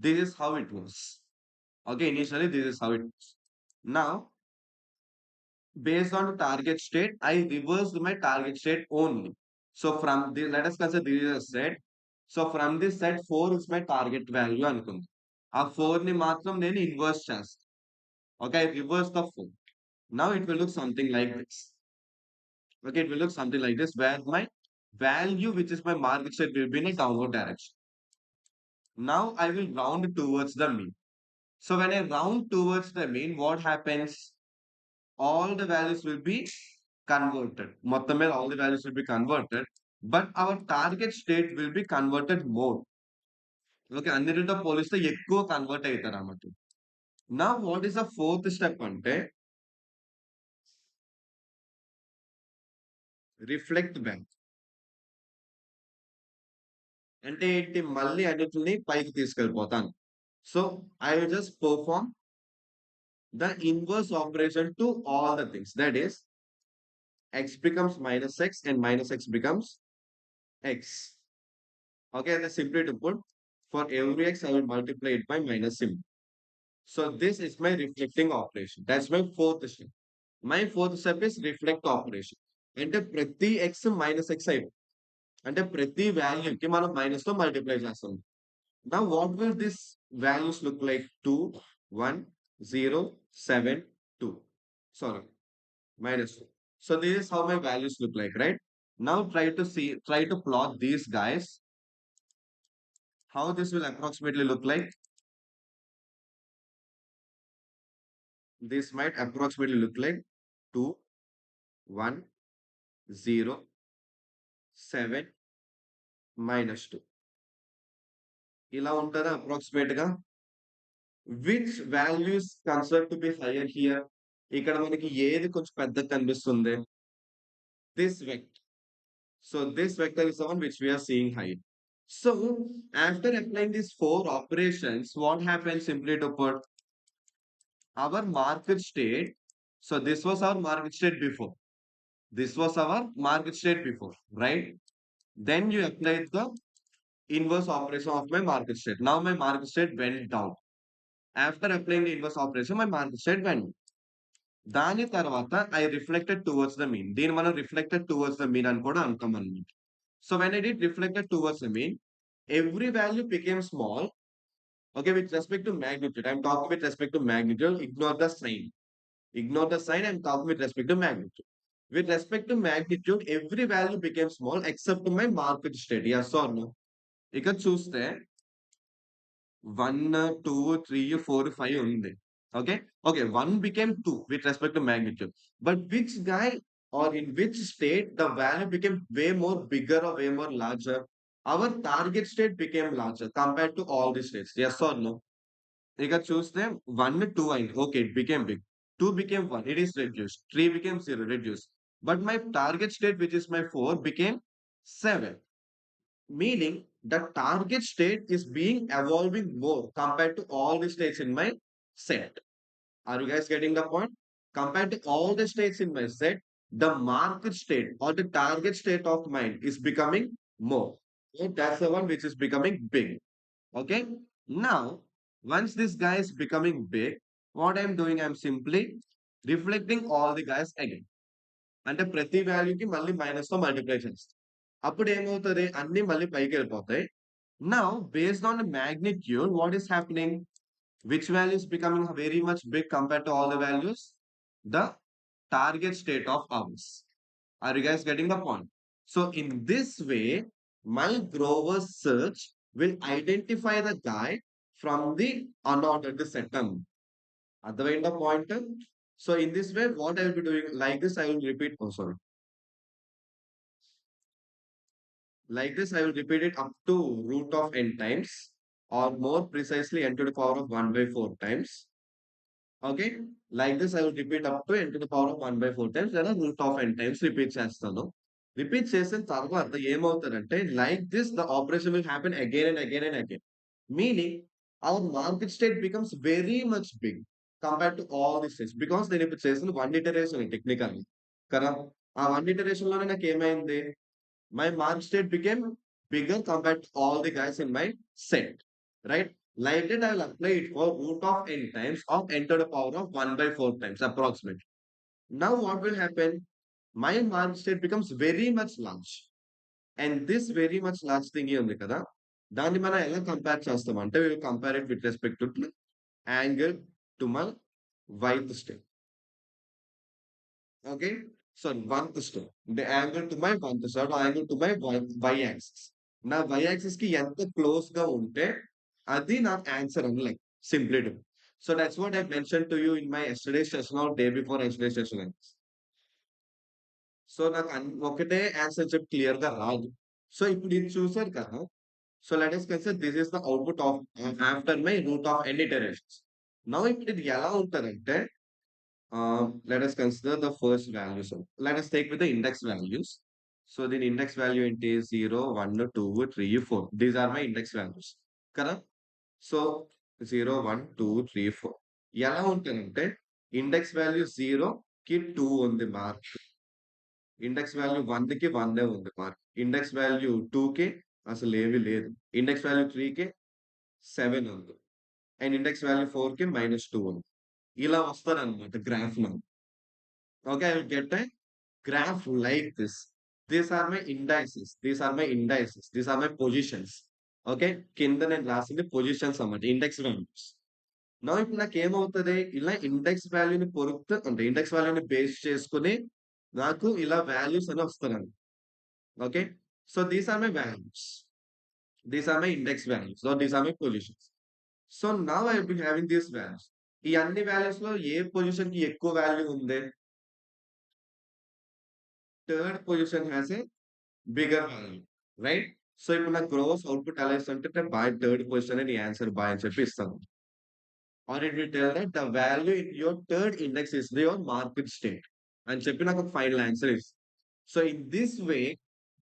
this is how it was. Okay, initially this is how it was. Now based on the target state, I reversed my target state only. So from this, let us consider this is a set. So from this set, 4 is my target value అనుకుంది. ఆ 4 ని మాత్రం నేను inverse చేస్తాను. Okay, I reverse the 4. Now it will look something like this. Okay, it will look something like this where my value, which is my market state, will be in a downward direction. Now I will round towards the mean. So when I round towards the mean, what happens? All the values will be converted. మొత్తం మీద all the values will be converted. But our target state will be converted more. Okay, అన్నిటితో పోలిస్తే ఎక్కువ convert అవుతారు అన్నమాట. నా what is the fourth step అంటే reflect back. అంటే ఏంటి? మళ్ళీ అన్నిటిని పైకి తీసుకెళ్ళిపోతాను. So I will just perform the inverse operation to all the things. That is x becomes -x and -x becomes x. Okay, and simply to put, for every x, I will multiply it by minus symbol. So this is my reflecting operation. That's my fourth step. My fourth step is reflect operation. అంటే ప్రతి x minus x అయిపోయి అంటే ప్రతి వాల్యూకి మనం minus తో multiply చేస్తాం. Now what will this values look like? 2, 1, 0, 7, 2. Sorry, -2. So this is how my values look like, right? Now try to plot these guys. How this will approximately look like? This might approximately look like 2, 1, 0, 7, -2. ఇలా ఉంటదా approximate గా. Which values consider to be higher here. ఇక్కడ మనకి ఏది కొంచెం పెద్దగా కనిపిస్తుంది. This vector. So this vector is the one which we are seeing high. So after applying these four operations, what happens simply to put our market state. So this was our market state before. This was our market state before, right? Then you applied the inverse operation of my market state. Now my market state went down. After applying the inverse operation, my market state went down. దాని తర్వాత I reflected towards the mean. దీన్ని మనం reflected towards the mean అని కూడా అంటాం అన్నమాట. So when I did reflected towards the mean, every value became small. Okay, with respect to magnitude, I'm talking with respect to magnitude. Ignore the sign. Ignore the sign. I'm talking with respect to magnitude. With respect to magnitude, every value became small except my market state. Yes or no? ఇక చూస్తే 1, 2, 3, 4, 5 ఉంది. Okay. Okay. 1 became 2 with respect to magnitude. But which guy or in which state the value became way more bigger or way more larger? Our target state became larger compared to all the states. Yes or no? ఇక చూస్తే 1, 2 అయింది. Okay, it became big. 2 became 1. It is reduced. 3 became 0, reduced. But my target state, which is my 4, became 7. Meaning the target state is being evolving more compared to all the states in my set. Are you guys getting the point? Compared to all the states in my set, the market state or the target state of mine is becoming more. So that's the one which is becoming big. Okay. Now, once this guy is becoming big, what I'm doing, I'm simply reflecting all the guys again. అంటే ప్రతి వాల్యూకి మళ్ళీ minus తో multiply చేస్తాం. అప్పుడు ఏమవుతుంది, అన్ని మళ్ళీ పైకి వెళ్ళిపోతాయి. Now based on the magnitude, what is happening? Which value is becoming very much big compared to all the values? The target state of ours. Are you guys getting the point? So in this way, my Grover search will identify the guy from the unordered set. అర్థమైందా point? So in this way, what I will be doing, like this, I will repeat. Oh, sorry. Like this, I will repeat it up to root of n times, or more precisely, n to the power of 1 by 4 times. Okay? Like this, I will repeat up to n to the power of 1 by 4 times, లేదా root of n times repeat చేస్తాను. Repeat చేసిన తర్వాత ఏమవుతుందంటే, like this, the operation will happen again and again and again. Meaning, our market state becomes very much big compared to all these states. Because నేను ఇప్పుడు చేసిన one iteration technical కదా, ఆ one iteration లోనే నాకు ఏమైంది, my mark state became bigger compared to all the guys in my set, right? Like that, I will apply it for root of n times of n to the power of 1 by 4 times approximately. Now what will happen? My mark state becomes very much large. And this very much large thing ఉంది కదా, దాన్ని మనం ఎలా compare చేస్తామంటే, we will compare it with respect to angle to my y state. Okay. So one step, the angle to my one step, angle to my y axis. నా y axis కి ఎంత close గా ఉంటే అది నాకు answer అని like simply to. So that's what I mention to you in my yesterday session are day before yesterday session. So నాకు ఒకటే ఆన్సర్ చెప్పి క్లియర్ గా రాదు. సో ఇప్పుడు ఇది చూసారు కదా. So let us consider this is the output of after my root of N iterations. Now ఇప్పుడు ఇది ఎలా ఉంటదంటే, let us consider the first values. Let us take with the index values. So the index value is 0, 1, 2, 3, 4. These are my index values. Correct? So 0, 1, 2, 3, 4. ఎలా ఉంటుందంటే, index value 0 కి 2 ఉంది mark. Index value 1 కి 1 ఉంది మార్క్. ఇండెక్స్ వాల్యూ 2 కి అసలు ఏమీ లేదు. ఇండెక్స్ వాల్యూ 3 కి 7 ఉంది. అండ్ ఇండెక్స్ వాల్యూ 4 కి -2 ఉంది. ఇలా వస్తారనమాట గ్రాఫ్ లో. Okay, I will get a graph like this. These are my indices. These are my indices. These are my positions. Okay, కింద నేను రాసింది పొజిషన్స్ అన్నమాట, ఇండెక్స్ వాల్యూస్. నా ఇప్పుడు నాకు ఏమవుతుంది, ఇలా ఇండెక్స్ వాల్యూని పొరుస్తూ అంటే ఇండెక్స్ వాల్యూని బేస్ చేసుకుని నాకు ఇలా వాల్యూస్ అని వస్తున్నాను. Okay. So these are my values. These are my index values. So these are my positions. So now I will be having these values. ఈ అన్ని వాల్యూస్ లో ఏ పొజిషన్ కి ఎక్కువ వాల్యూ ఉంది? Third position has a bigger value, right? So ఇప్పుడు నాకు growers output ఎలా ఇస్తుంటే బాయ్ థర్డ్ పొజిషన్ అని ఆన్సర్ బాయ్ అని చెప్పి ఇస్తాను. Or it will tell that the value in your third index is your market state. And చెప్పి నాకు ఒక final answer is. So in this way,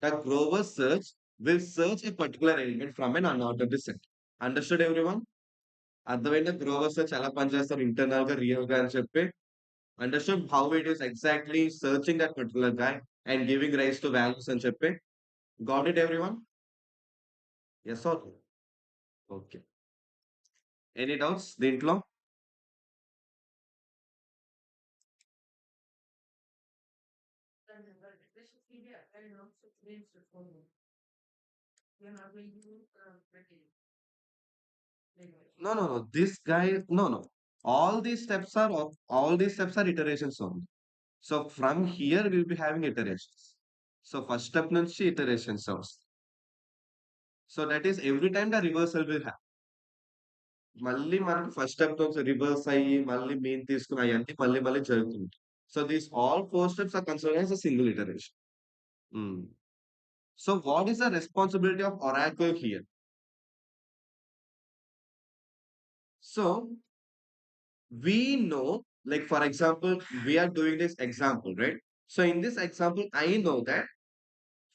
the Grover search will search a particular element from an unordered set. Understood everyone? అర్థమైందా Grover search ఎలా పనిచేస్తారు internal గా real గా అని చెప్పి understood how it is exactly searching that particular guy and giving rise to values అని చెప్పి got it everyone yes or okay any doubts దీంట్లో No, no, no. This guy, no, no. All these steps are iterations only. So from here we'll be having iterations. So first step నుంచి iterations వస్తాయి. So that is every time the reversal will happen. మళ్ళీ మనకి first step నుంచి reverse అయ్యి మళ్ళీ mean తీసుకుని అవన్నీ మళ్ళీ మళ్ళీ జరుగుతుంది. So these all four steps are considered as a single iteration. Hmm. So what is the responsibility of Oracle here? So we know, like for example, we are doing this example, right? So in this example, I know that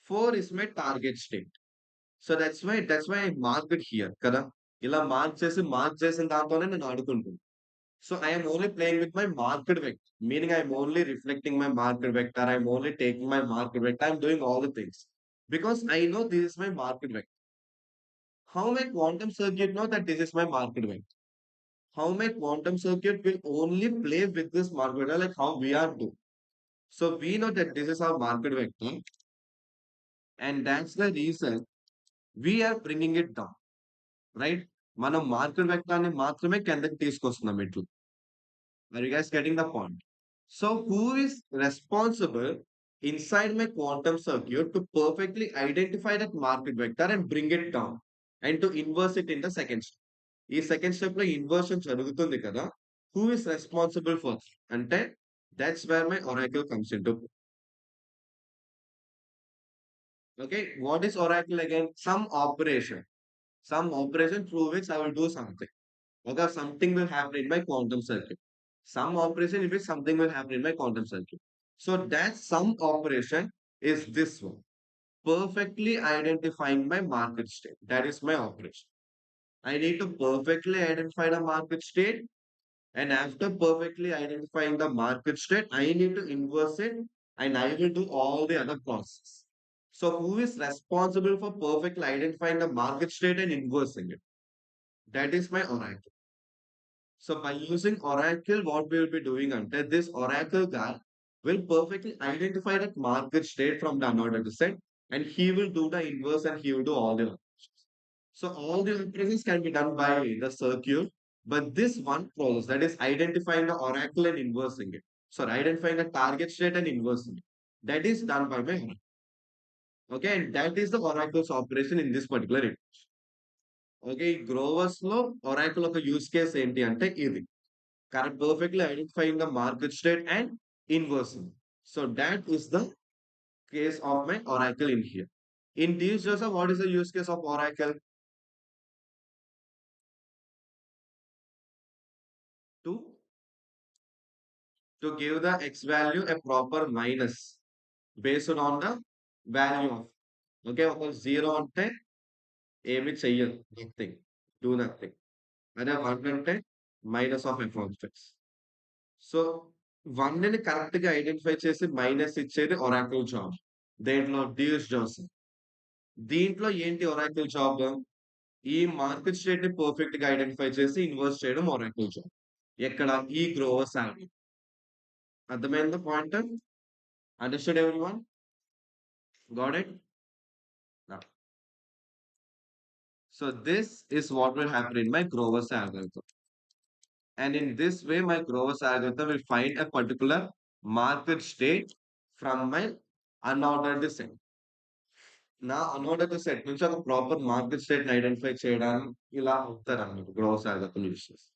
4 is my target state. So that's why I marked it here. Kada? ఇలా mark చేసిన దాంతోనే నేను ఆడుకుంటున్నాను. So I am only playing with my market vector, meaning I am only reflecting my market vector. I am only taking my market vector. I am doing all the things because I know this is my market vector. How my quantum circuit know that this is my market vector? How my quantum circuit will only play with this market vector like how we are doing. So we know that this is our market vector, and that's the reason we are bringing it down, right? మనం market వెక్టార్ని మాత్రమే కిందకి తీసుకొస్తున్నాం ఇట్లు. Are you guys getting the point? So who is responsible inside my quantum circuit to perfectly identify that market vector and bring it down and to inverse it in the second step? ఈ second step లో inversion జరుగుతుంది కదా, who is responsible for అంటే that's where my Oracle comes in to. Okay, what is Oracle again? Some operation through which I will do something. Okay, something will happen in my quantum circuit. Some operation in which something will happen in my quantum circuit. So that some operation is this one. Perfectly identifying my market state. That is my operation. I need to perfectly identify the market state. And after perfectly identifying the market state, I need to inverse it and I will do all the other process. So who is responsible for perfectly identifying the market state and inversing it? That is my oracle. So by using Oracle, what we will be doing under this Oracle guy will perfectly identify that market state from the unordered set, and he will do the inverse and he will do all the operations. So all the operations can be done by the circuit, but this one process that is identifying the Oracle and inversing it. So identifying the target state and inversing it. That is done by my Oracle. Okay, and that is the Oracle's operation in this particular image. Okay, ఈ growers లో Oracle ఒక use case ఏంటి అంటే ఇది correct perfectly identifying the market state and inversing. So that is the case of my oracle in here. In these, Joseph, what is the use case of oracle? To give the x value a proper minus based on the value of. Okay, ఒక zero అంటే ఏమి చెయ్యదు, nothing, do nothing. అదే one అంటే minus of F of X. So one ని correct గా identify చేసి minus ఇచ్చేది ఒరాకిల్ జాబ్. దేంట్లో డ్యూస్ జోసెఫ్. దీంట్లో ఏంటి ఒరాకిల్ జాబ్? ఈ మార్కెట్ స్టేట్ ని పర్ఫెక్ట్ గా ఐడెంటిఫై చేసి ఇన్వర్స్ చేయడం ఒరాకిల్ జాబ్. ఎక్కడ? ఈ గ్రోవర్ శాలరీ. అర్థమైందా point? Understood everyone? Got it? So this is what will happen in my Grover's algorithm. And in this way, my Grover's algorithm will find a particular market state from my unordered set. నా unordered set నుంచి ఒక proper market state ని identify చేయడానికి ఇలా అవుతారు అన్నమాట growers algorithm use చేసి.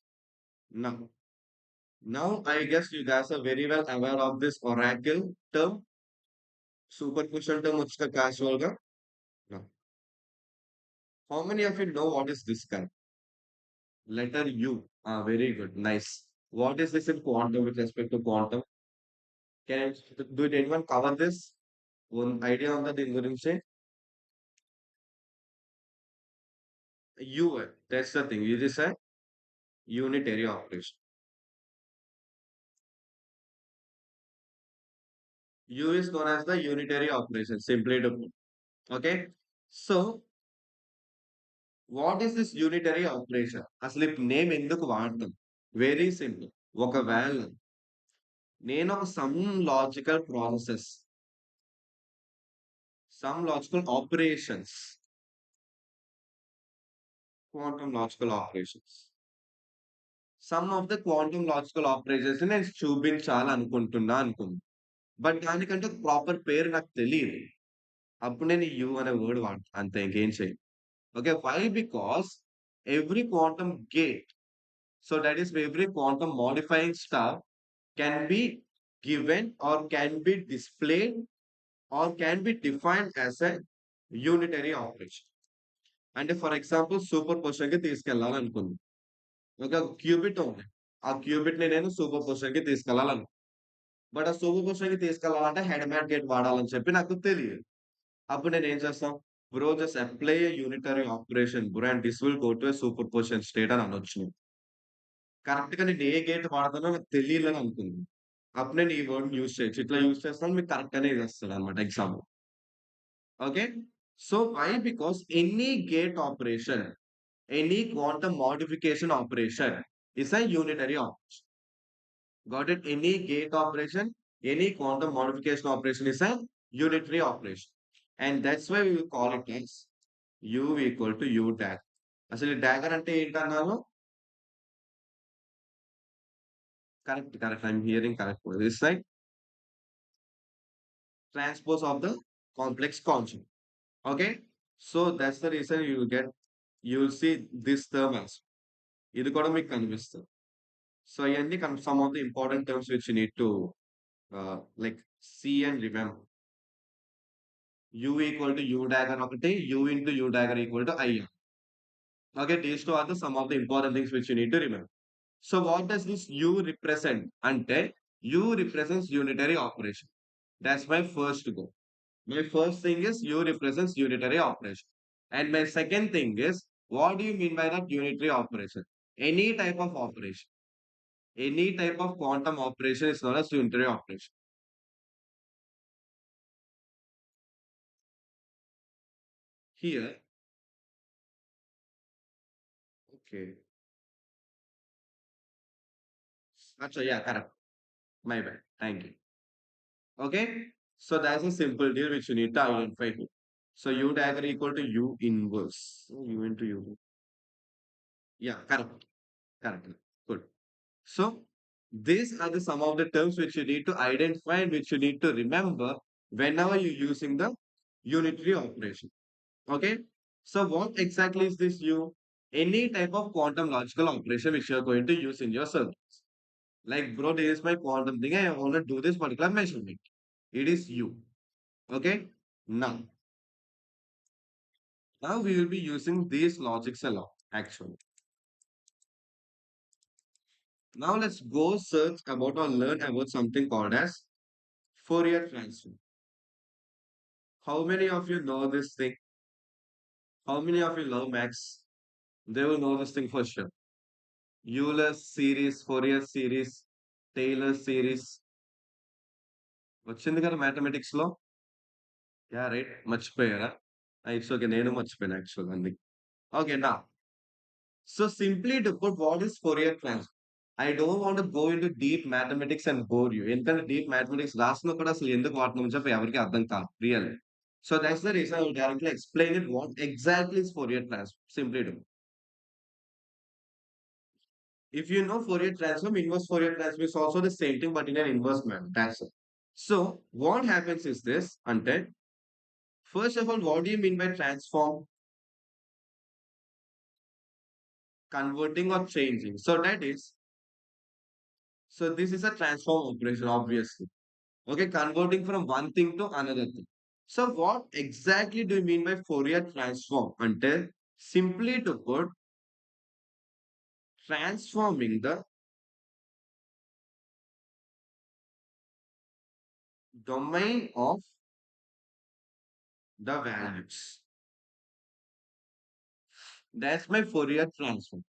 Now, I guess you guys are very well aware of this oracle term, superposition term వచ్చిన casual గా. No. How many of you know what is this guy? Letter U. Ah, very good. Nice. What is this in quantum with respect to quantum? Did anyone cover this? One idea on that in గురించి? U. That's the thing. It is a unitary operation. U is known as the unitary operation, simply to put. Okay. So, what is this unitary operation? అసలు ఈ name ఎందుకు వాడతాం? Very simple. ఒకవేళ నేను ఒక some logical operations, quantum logical operations. Some of the quantum logical operations నేను చూపించాలనుకుంటున్నా అనుకుంది. But దానికంటే ప్రాపర్ పేరు నాకు తెలియదు. అప్పుడు నేను యు అనే వర్డ్ వాడతా. అంతే ఇంకేం చేయను. Okay. Why? Because every quantum gate, so that is every quantum modifying stuff can be given or can be displayed or can be defined as a unitary operation. అంటే ఫర్ ఎగ్జాంపుల్ సూపర్ పొజిషన్ కి తీసుకెళ్లాలనుకుంది. ఒక cubit ఉంది. ఆ cubit ని నేను super position కి తీసుకెళ్లాలను. But ఆ super position కి తీసుకెళ్లాలంటే హెడ్ మ్యాట్ గేట్ వాడాలని చెప్పి నాకు తెలియదు. అప్పుడు నేను ఏం చేస్తాం? Bro just apply a unitary operation bro and this will go to a super position state అని అనొచ్చు. కరెక్ట్‌గా నేను ఏ గేట్ వాడతానో నాకు తెలియాలని అనుకుంది. అప్పుడు నేను ఈ వర్డ్‌ని యూజ్ చేయొచ్చు. ఇట్లా యూజ్ చేస్తాను మీకు కరెక్ట్‌గానే ఇదేస్తదన్నమాట ఎగ్జామ్‌లో. Okay. So why? Because any gate operation, any quantum modification operation is a unitary operation. Got it? Any gate operation, any quantum modification operation is a unitary operation. And that's why we will call it as U equal to U tag. అసలు ఈ dagger అంటే ఏంటన్నాను? Correct. Correct. I'm hearing correct. This like transpose of the complex conjugate. Okay. So that's the reason you'll see this term as ఇది కూడా మీకు కనిపిస్తుంది. So ఇవన్నీ some of the important terms which you need to like see and remember. U equal to U dagger ఒకటి, U into U dagger equal to I. Okay, these two are the some of the important things which you need to remember. So what does this U represent? అంటే U represents unitary operation. That's my first goal. My first thing is U represents unitary operation. And my second thing is, what do you mean by that unitary operation? Any type of operation. Any type of quantum operation is known as unitary operation. Here, okay. Achha, yeah, correct. My bad. Thank you. Okay. So that's a simple deal which you need to identify here. So U dagger equal to U inverse. So U into U. Yeah, correct. Correct. Good. So these are the some of the terms which you need to identify and which you need to remember whenever you're using the unitary operation. Okay. So what exactly is this U? Any type of quantum logical operation which you are going to use in your circuit. Like, bro, this is my quantum thing. I want to do this particular measurement. It is U. Okay. Now we will be using these logics a lot, actually. Now let's go search about or learn about something called as Fourier transform. How many of you know this thing? How many of you love Max? They will know this thing for sure. Euler series, Fourier series, Taylor series. వచ్చింది కదా mathematics లో. Yeah right, మర్చిపోయారా? It's okay, నేను మర్చిపోయాను actual అండి. Okay నా. So simply to put, what is Fourier transform? I don't want to go into deep mathematics and bore you. ఎందుకంటే deep mathematics రాసిన కూడా అసలు ఎందుకు వాడుతున్నాం చెప్పి ఎవరికి అర్థం కాదు real. So that's the reason I will directly explain it what exactly is Fourier transform. Simply do. If you know Fourier transform, inverse Fourier transform is also the same thing but in an inverse manner. That's it. So what happens is this, Ante. First of all, what do you mean by transform? Converting or changing. So this is a transform operation, obviously. Okay, converting from one thing to another thing. So what exactly do you mean by Fourier transform? Until Simply to put, transforming the domain of the values. That's my Fourier transform.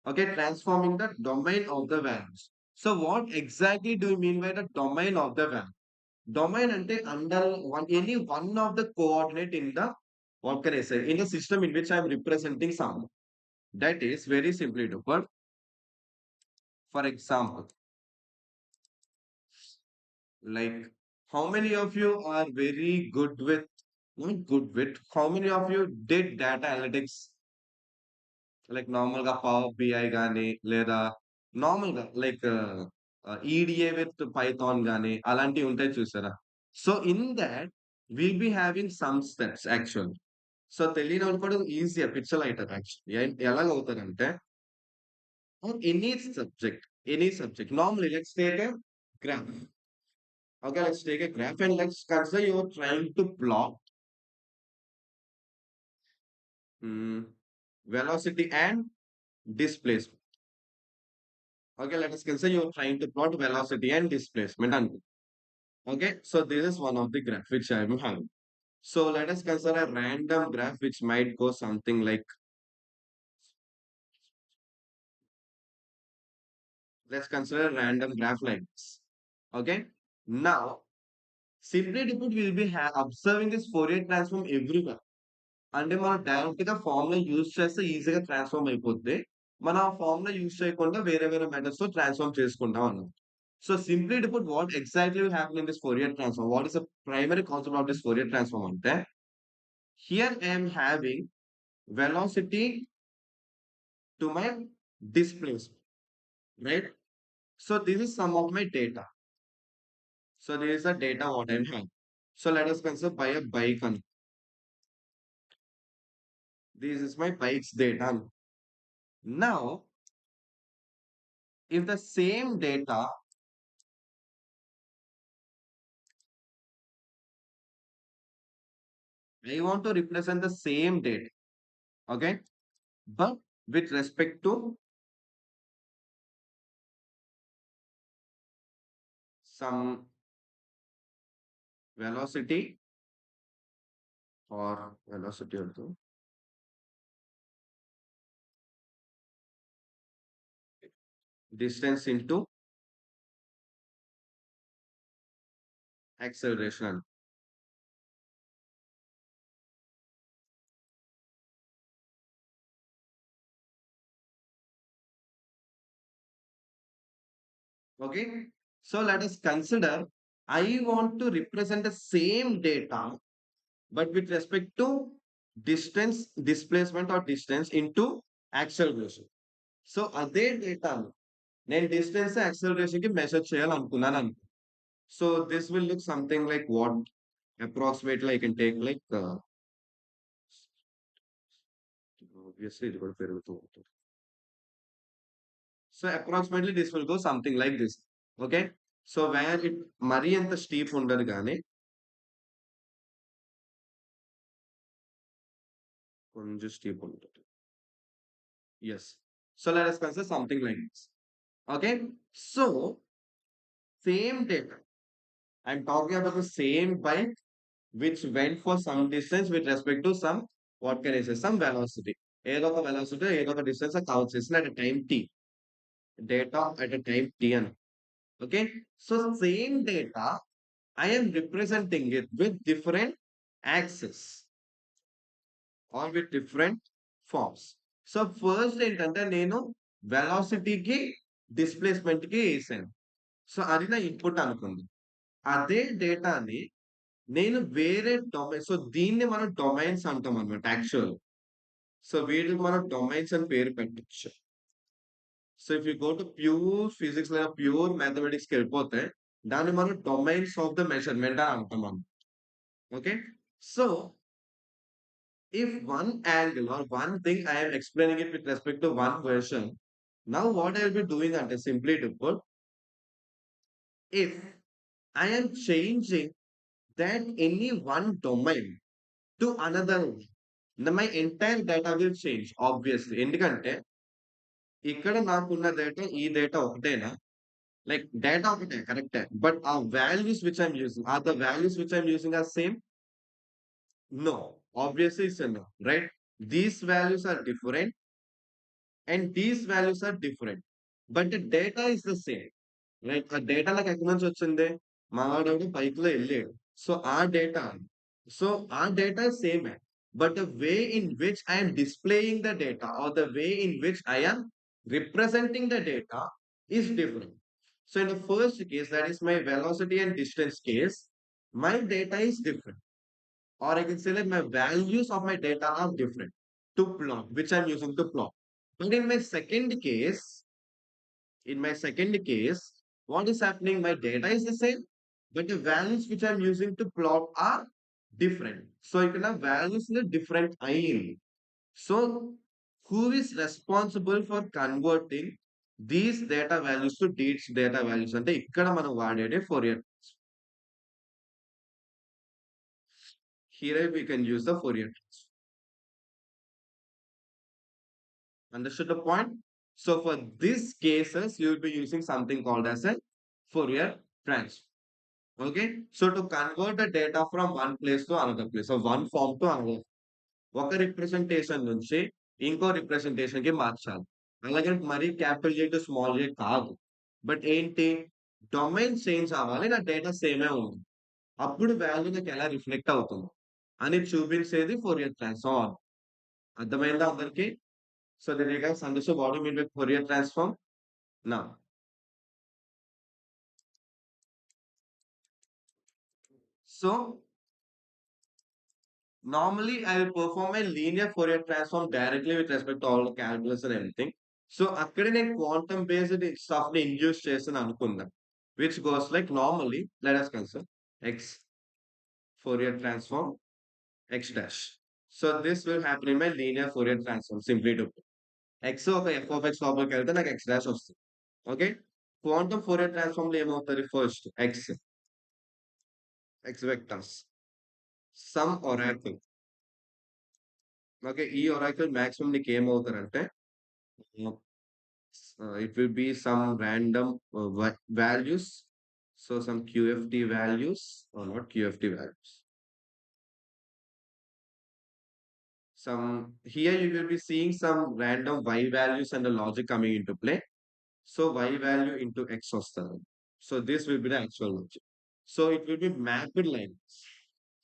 Okay, transforming the domain of the values. So what exactly do you mean by the domain of the value? Domain ante under one any one of the coordinate in the what can I say in the system in which I am representing some. That is very simply to put. For example, like how many of you are very good with not good with how many of you did data analytics like normal గా power BI గానీ లేదా normal గా like EDA with Python గానీ అలాంటివి ఉంటాయి చూసారా so in that will be having some steps actual so తెలియని వాళ్ళు కూడా ఈజీగా పిక్చర్ అవుతారు యాక్చువల్లీ ఎలాగ అవుతారంటే any subject normally let's take a graph okay let's take a graph and let's consider you're trying to plot velocity and displacement. Okay, let us consider you're trying to plot velocity and displacement. Okay, so this is one of the graph which I am having. So let us consider a random graph which might go something like, let's consider a random graph like this. Okay, now simply to put, we'll be observing this Fourier transform everywhere. అంటే మనం direct గా formula use చేస్తే ఈజీగా transform అయిపోద్ది. మనం ఆ formula use చేయకుండా వేరే వేరే మెథడ్స్ తో ట్రాన్స్ఫార్మ్ చేసుకుంటాం అన్నమాట. So simply to put what exactly will happen in this Fourier transform. What is the primary concept of this Fourier transform అంటే here I'm having velocity to my displacement, right? So this is some of my data. So this is the data what I'm having. So let us consider by a bike. This is my bike's data. Now, if the same data I want to represent the same date, okay? But with respect to some velocity or velocity also, distance into acceleration. Okay. So let us consider I want to represent the same data, but with respect to distance, displacement or distance into acceleration. So అదే డేటాను నేను distance acceleration కి measure చేయాలనుకున్నాను అనుకో so this will look something like what approximately I can take like obviously ఇది కూడా పెరుగుతూ ఉంటుంది so approximately this will go something like this okay so where it మరీ అంత స్టీప్ ఉండదు కానీ కొంచెం స్టీప్ ఉంటుంది yes so let us consider something like this okay so same data I'm talking about the same bike which went for some distance with respect to some what can I say some velocity ఏదో ఒక velocity ఏదో ఒక distance cover చేసిన at a time t data at a time t అని okay so same data I am representing it with different axes or with different forms so first ఏంటంటే నేను వెలాసిటీకి డిస్ప్లేస్మెంట్కి వేసాను so అది నా ఇన్పుట్ అనుకుంది అదే డేటాని నేను వేరే డొమైన్ సో దీన్ని మనం డొమైన్స్ అంటాం అనమాట యాక్చువల్ సో వీటికి మనం డొమైన్స్ అని పేరు పెట్టచ్చు so if you go to pure physics లేదా ప్యూర్ మ్యాథమెటిక్స్కి వెళ్ళిపోతే దాన్ని మనం డొమైన్స్ ఆఫ్ ద మెజర్మెంట్ అని అంటాం మనం okay so if one angle or one thing I am explaining it with respect to one question, now what I will be doing under simply to put, if I am changing that any one domain to another one. My entire data will change, obviously. ఎందుకంటే ఇక్కడ నాకున్న data ఈ data ఒకటేనా? Like data ఒకటే కరెక్టే. But our values which I'm using, are the values which I'm using are same? No. Obviously it's a no, right? These values are different and these values are different. But the data is the same. Like ఆ data నాకు ఎక్కడి నుంచి వచ్చింది? మావాడెవడో బైక్‌లో ఎళ్ళాడు. So, ఆ data so, ఆ data సేమే. But the way in which I am displaying the data or the way in which I am representing the data is different. So, in the first case, that is my velocity and distance case, my data is different. Or I can say that my values of my data are different to plot, which I'm using to plot. But in my second case, what is happening? My data is the same, but the values which I'm using to plot are different. So you can have values in a different IE. So who is responsible for converting these data values to these data values? అంటే ఇక్కడ మనం వాడేదే Fourier. Here we can use the Fourier. Understood the point? So for these cases, you will be using something called as a Fourier transform. Okay, so to convert the data from one place to another place, so one form to another, ఒక representation నుంచి ఇంకో representation కి మార్చాలి. అలాగే మరీ capital J to small జే కాదు. But ఏంటి domain change అవ్వాలి, నా డేటా సేమే ఉంది. అప్పుడు వాల్యూ నాకు ఎలా రిఫ్లెక్ట్ అవుతుంది అని చూపించేది ఫోరియర్ ట్రాన్స్ఫార్మ్. అర్థమైందా అందరికి? So did you guys understand what you mean with Fourier transform? Now, so normally, I will perform a linear Fourier transform directly with respect to all the calculus and everything. So, అక్కడ నేను quantum based stuff ని induce చేసాను అనుకుందాం. Which goes like normally, let us consider x Fourier transform x dash. So, this will happen in my linear Fourier transform, simply to put. x ఒక f of x లోపలికి వెళ్తే నాకు x dash వస్తుంది. Okay? Quantum Fourier transform లో ఏమవుతుంది? First, x vectors, some oracle. Okay. ఈ oracle maximum నీకేమవుతారంటే it will be some random values. So some QFT values or not QFT values. Some here you will be seeing some random Y values and the logic coming into play. So Y value into X వస్తుంది. So this will be the actual logic. So it will be mapped like this.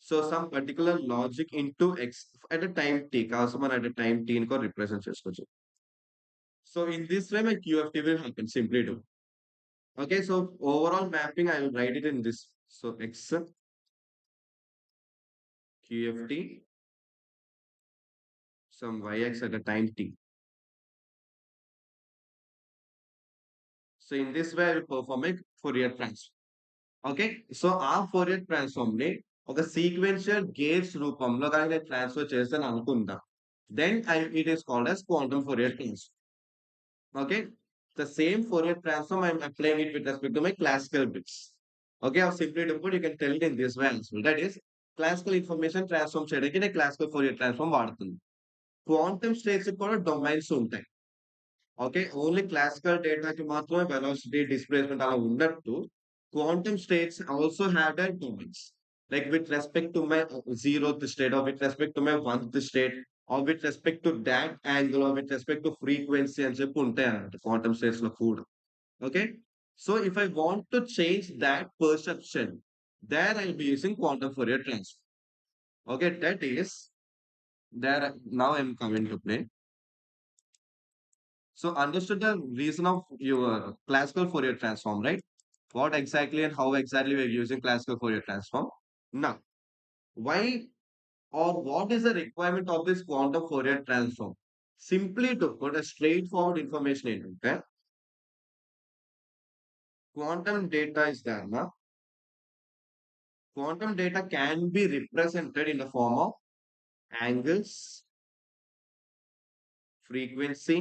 So some particular logic into X at a time t. Kaso at a time t को represent చేసుకోవచ్చు. So in this way, my QFT will happen. Simply do. Okay, so overall mapping, I will write it in this. So X QFT, some YX at a time T. So in this way, I will perform a Fourier transform. Okay, so our Fourier transform ని ఒక sequential gates రూపంలో కానీ నేను transfer చేస్తాను అనుకుందాం. Then it is called as quantum Fourier transform. Okay, the same Fourier transform I'm applying it with respect to my classical bits. Okay, or simply to put, you can tell it in this way as well. That is, classical information transform చేయడానికి నేను classical Fourier transform వాడుతుంది. Quantum states కూడా domains ఉంటాయి. Okay, only classical డేటాకి మాత్రమే velocity displacement అలా ఉన్నట్టు quantum states also have that domains. Like with respect to my zeroth state or with respect to my oneth state or with respect to that angle or with respect to frequency అని చెప్పి ఉంటాయి అన్నమాట quantum states లో కూడా. Okay, so if I want to change that perception, there I'll be using quantum Fourier transform. Okay, that is there. Now I'm coming to play. So understood the reason of your classical Fourier transform, right? What exactly and how exactly we're using classical Fourier transform. Now, why or what is the requirement of this quantum Fourier transform? Simply to put a straightforward information in it, okay? Quantum data is there now. Quantum data can be represented in the form of angles, frequency.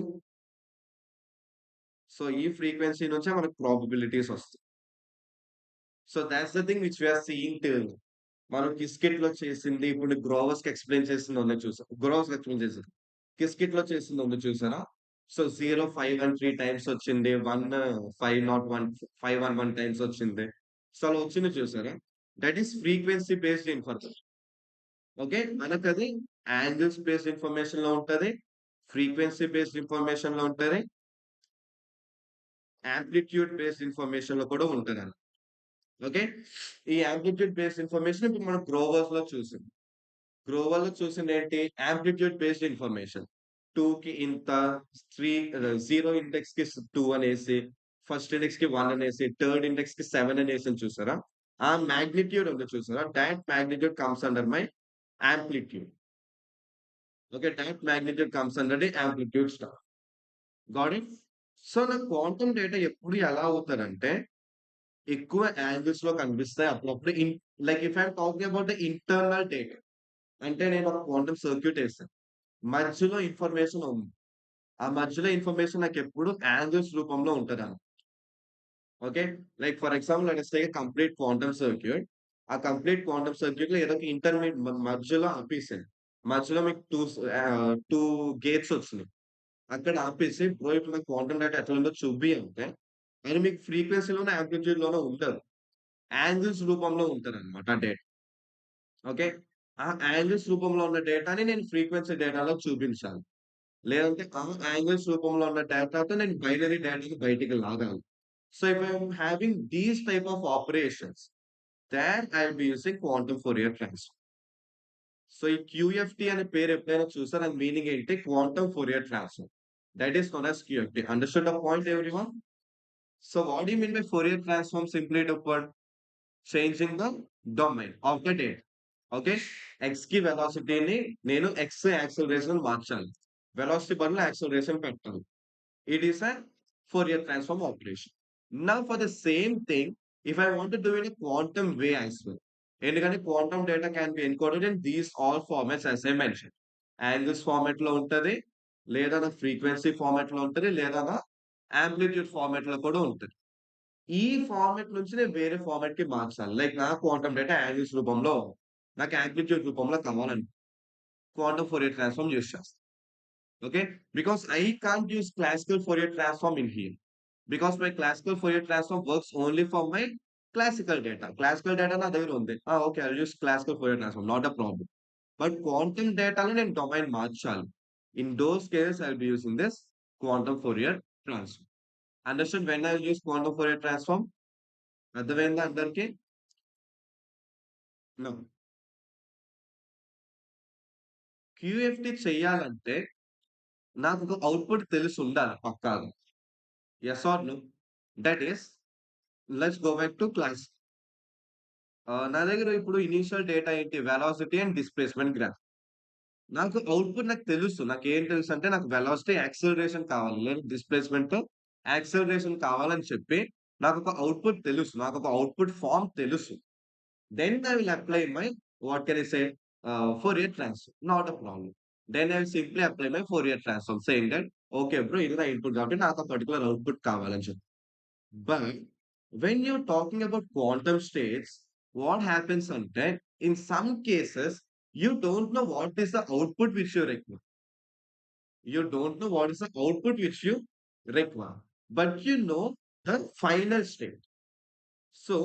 So, ఈ frequency నుంచే మనకు probabilities వస్తాయి. So that's the thing which we are seeing till. మనం కిస్కెట్‌లో చేసింది ఇప్పుడు గ్రోవర్స్‌కి explain చేసింది ఉంది చూసా గ్రోవర్స్‌కి ఎక్స్‌ప్లెయిన్ చేసింది. కిస్కెట్‌లో చేసింది ఉంది చూసారా? సో, 0, 5 అని 3 టైమ్స్ వచ్చింది. 1, 5 నాట్ 1 511 టైమ్స్ వచ్చింది. సో, అలా వచ్చింది చూసారా? That is frequency based information. Okay. మనకది యాంగిల్స్ బేస్డ్ ఇన్ఫర్మేషన్‌లో ఉంటది. ఫ్రీక్వెన్సీ బేస్డ్ ఇన్ఫర్మేషన్‌లో ఉంటది. యాంప్లిట్యూడ్ బేస్డ్ ఇన్ఫర్మేషన్‌లో కూడా ఉంటదండి. ఓకే. ఈ యాంప్లిట్యూడ్ బేస్డ్ ఇన్ఫర్మేషన్ ఇప్పుడు మనం గ్రోవర్స్‌లో చూసాం. గ్రోవర్‌లో చూసిందేంటి? Amplitude based information. 2కి ఇంత, 0 ఇండెక్స్‌కి 2 అనేసి, ఫస్ట్ ఇండెక్స్‌కి 1 అనేసి, థర్డ్ ఇండెక్స్‌కి 7 అనేసి చూసారా? ఆ మాగ్నిట్యూడ్ ఉంది చూసారా? Thought magnitude comes under my amplitude. Okay. Thought magnitude comes under the amplitude star. Got it? So, నాకు క్వాంటమ్ డేటా ఎప్పుడు ఎలా అవుతదంటే, ఎక్కువ యాంగిల్స్‌లో కనిపిస్తాయి. అప్పుడప్పుడు like if I am talking about the internal data. అంటే నేను ఒక క్వాంటమ్ సర్క్యూట్ ఏసాను. మధ్యలో ఇన్ఫర్మేషన్ ఉంది. ఆ మధ్యలో ఇన్ఫర్మేషన్ నాకెప్పుడు యాంగిల్స్ రూపంలో ఉంటదనమాట. Okay. Like for example let us take a complete quantum circuit. ఆ కంప్లీట్ క్వాంటమ్ సర్క్యూట్‌లో ఏదో ఒక మధ్యలో ఆపేసాను. మధ్యలో మీకు 2 గేట్స్ వచ్చినాయి. అక్కడ ఆపేసి బ్రో ఇప్పుడు నాకు క్వాంటమ్ డేటా ఎట్లుందో చూపి అంటే, అది మీకు ఫ్రీక్వెన్సీలోనో, యాంప్లిట్యూడ్‌లోనో ఉండదు. యాంగిల్స్ రూపంలో ఉంటదనమాట ఆ డేటా. ఓకే. ఆ యాంగిల్స్ రూపంలో ఉన్న డేటాని నేను ఫ్రీక్వెన్సీ డేటాలో చూపించాలి. లేదంటే ఆ యాంగిల్స్ రూపంలో ఉన్న డేటాతో నేను బైనరీ డేటాని బయటికి లాగాలి. So, if I am having these type of operations, then I will be using quantum Fourier transform. So, ఈ క్యూఎఫ్‌టి అనే పేరు ఎప్పుడైనా చూసారా? దాని మీనింగ్ ఏంటి? Quantum Fourier transform. That is known as QFT. Understood the point everyone? So, what do you mean by Fourier transform? Simply to put, changing the domain of the data. Okay. ఎక్స్‌కి వెలాసిటీని నేను X acceleration మార్చాలి. Velocity బదులు acceleration పెట్టాలి. It is a Fourier transform operation. Now for the same thing, if I want to do it in a quantum way as well. ఎందుకంటే quantum data can be encoded in these all formats as I mentioned. Angles format లో ఉంటది. లేదా నా frequency format లో ఉంటది. లేదా నా amplitude format లో కూడా ఉంటది. ఈ ఫార్మాట్ నుంచి నేను వేరే ఫార్మాట్‌కి మార్చాలి. లైక్ నా క్వాంటమ్ డేటా యాంగిల్స్ రూపంలో, నాకు యాంప్లిట్యూడ్ రూపంలో కావాలని క్వాంటమ్ ఫోరియర్ ట్రాన్స్‌ఫార్మ్ యూజ్ చేస్తా. Okay. Because I can't use classical Fourier transform in here. Because my classical Fourier transform works only for my classical data. Classical data నా దగ్గర ఉంది. Okay. I will use classical Fourier transform not a problem. But quantum డేటాలో నేను domain మార్చాలి. In those cases I will be using this quantum Fourier transform. Understood when I will use quantum Fourier transform? అర్థమైందా అందరికి? No. QFT చెయ్యాలంటే నాకొక output తెలిసుండాలి పక్కాగా. Yes or no? That is let's go back to class. నా దగ్గర ఇప్పుడు initial data ఏంటి? Velocity and displacement graph. నాకు తెలుసు. నాకేం తెలుసంటే నాకు వెలాసిటీ, యాక్సిలరేషన్ కావాలి. లేదు డిస్ప్లేస్‌మెంట్, యాక్సిలరేషన్ కావాలని చెప్పి నాకొక ఔట్‌పుట్ తెలుసు. నాకొక ఔట్‌పుట్ ఫార్మ్ తెలుసు. Then I will apply my, what can I say, Fourier transform. Not a problem. Then I will simply apply my Fourier transform, saying that, okay, bro, ఇది నా input కాబట్టి నాకు ఆ పర్టిక్యులర్ ఔట్‌పుట్ కావాలని చెప్పి. But when you're talking about quantum states, what happens అంటే, in some cases, you don't know what is the output which you require. You don't know what is the output which you require, but you know the final state. So,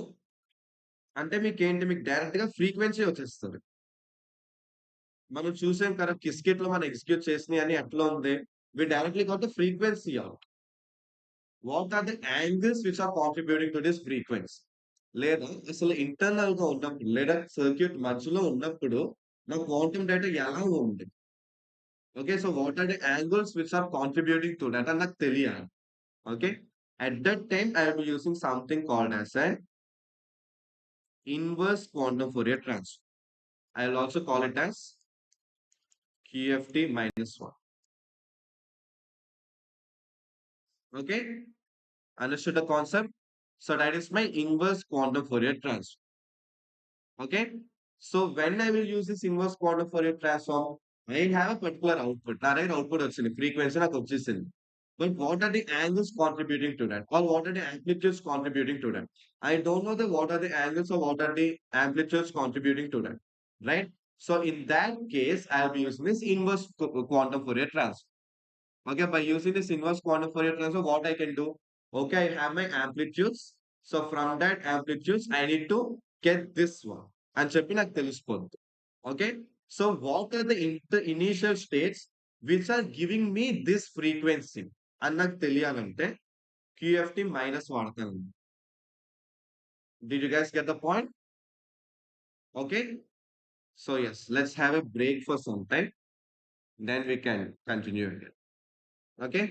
అంటే మీకేంటి మీకు డైరెక్ట్‌గా frequency వచ్చేస్తది. మనం చూసాం కదా! కిస్కెట్‌లో మనం execute చేసినయన్ని ఎట్లా ఉంది? We directly got the frequency out. What are the angles which are contributing to this frequency? లేదా అసలు ఇంటర్నల్‌గా ఉన్నప్పుడు లేదా సర్క్యూట్ మధ్యలో ఉన్నప్పుడు నా క్వాంటమ్ డేటా ఎలా ఉంది? Okay. So, what are the angles which are contributing to that అని నాకు తెలియాలి. Okay. At that time I will be using something called as a inverse quantum Fourier transform. I will also call it as QFT-1. Okay. Understood the concept? So that is my inverse quantum Fourier transform. Okay. So when I will use this inverse quantum Fourier transform, I have a particular output. నా దగ్గర output వచ్చింది. Frequency నాకు వచ్చేసింది. But what are the angles contributing to that? Or what are the amplitudes contributing to that? I don't know the what are the angles or what are the amplitudes contributing to that. Right? So in that case, I'll be using this inverse quantum Fourier transform. Okay, by using this inverse quantum Fourier transform, what I can do? Okay, I have my amplitudes. So from that amplitudes, I need to get this one. And చెప్పి నాకు తెలిసిపోద్ది. Okay. So what are the initial states which are giving me this frequency? అని నాకు తెలియాలంటే QFT minus వాడతాను. Did you guys get the point? Okay. So yes, let's have a break for some time. Then we can continue again. Okay.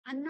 అన్న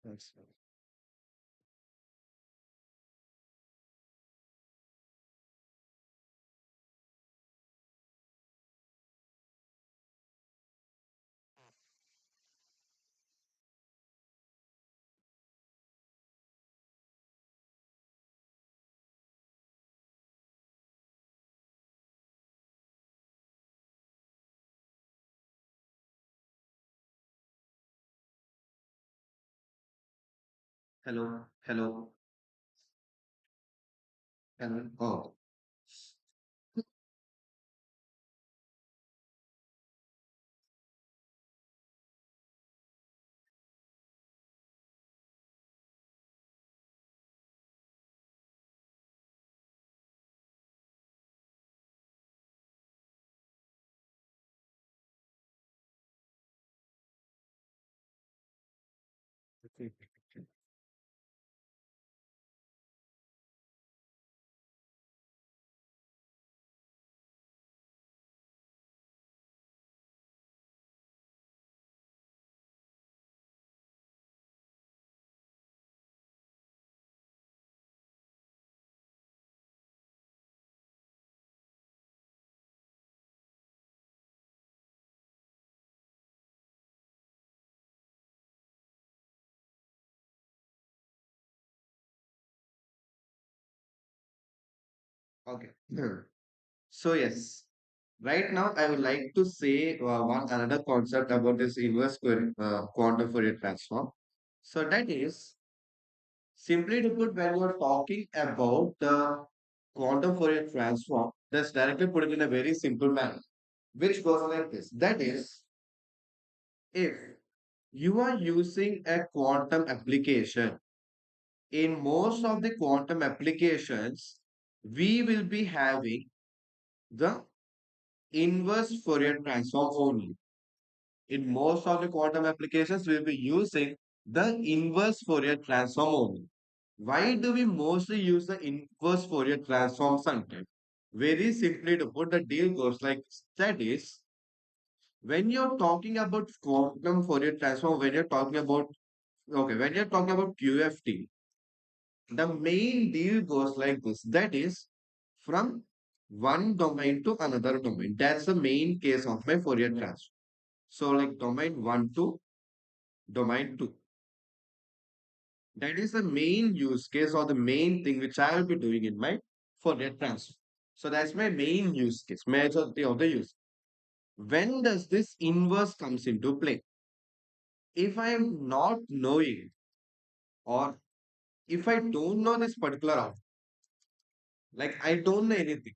Thanks. Hello, hello, hello. Oh, okay. Okay. So yes, right now I would like to say one another concept about this inverse quantum Fourier transform. So that is simply to put, when you're talking about the quantum Fourier transform, let's directly put it in a very simple manner, which goes like this. That is, if you are using a quantum application, in most of the quantum applications, we will be having the inverse Fourier transform only. In most of the quantum applications, we'll be using the inverse Fourier transform only. Why do we mostly use the inverse Fourier transform sometimes? Very simply to put, the deal goes like this. That is, when you're talking about quantum Fourier transform, when you're talking about QFT, the main deal goes like this. That is, from one domain to another domain. That's the main case of my Fourier transform. So like domain 1 to domain 2. That is the main use case or the main thing which I will be doing in my Fourier transform. So that's my main use case, majority of the use. When does this inverse comes into play? If I am not knowing, or if I don't know this particular outcome, like I don't know anything.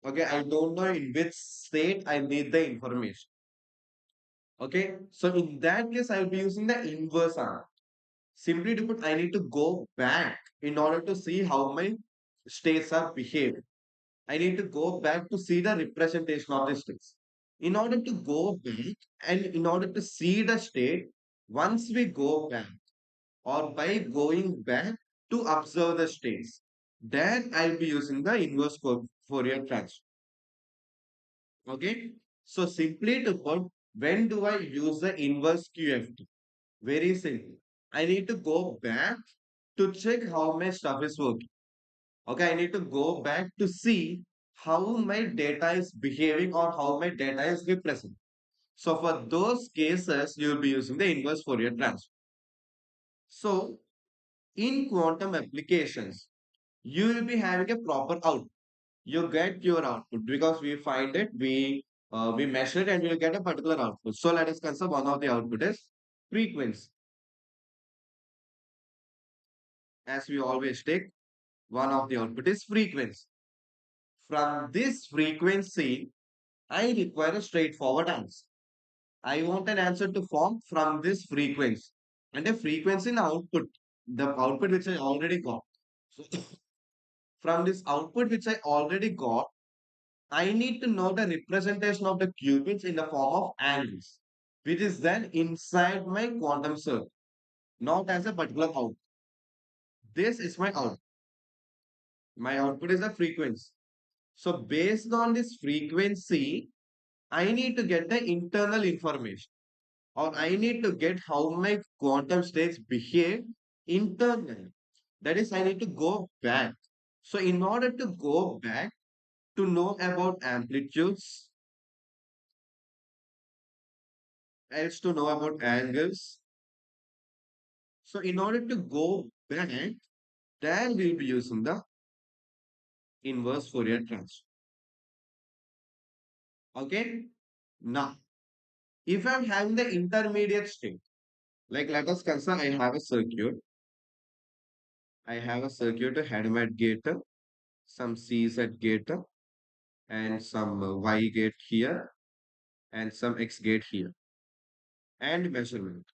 Okay, I don't know in which state I need the information. Okay, so in that case, I will be using the inverse answer. Simply to put, I need to go back in order to see how my states are behaving. I need to go back to see the representation of the states. In order to go back and in order to see the state, once we go back or by going back to observe the states, then I'll be using the inverse Fourier transform. Okay. So simply to put, when do I use the inverse QFT? Very simple. I need to go back to check how my stuff is working. Okay, I need to go back to see how my data is behaving or how my data is represented. So for those cases, you will be using the inverse Fourier transform. So in quantum applications, you will be having a proper output. You get your output because we find it, we measure it, and we'll get a particular output. So let us consider one of the output is frequency. As we always take, one of the output is frequency. From this frequency, I require a straightforward answer. I want an answer to form from this frequency. And a frequency in output, the output which I already got. So from this output which I already got, I need to know the representation of the qubits in the form of angles, which is then inside my quantum circle, not as a particular output. This is my output. My output is a frequency. So based on this frequency, I need to get the internal information, or I need to get how my quantum states behave internally. That is, I need to go back. So in order to go back to know about amplitudes, else to know about angles. So in order to go back, then we'll be using the inverse Fourier transform. Okay. Now, if I'm having the intermediate state, like let us consider I have a circuit. I have a circuit head at gate, some C's at gate, and some Y gate here, and some X gate here, and measurement.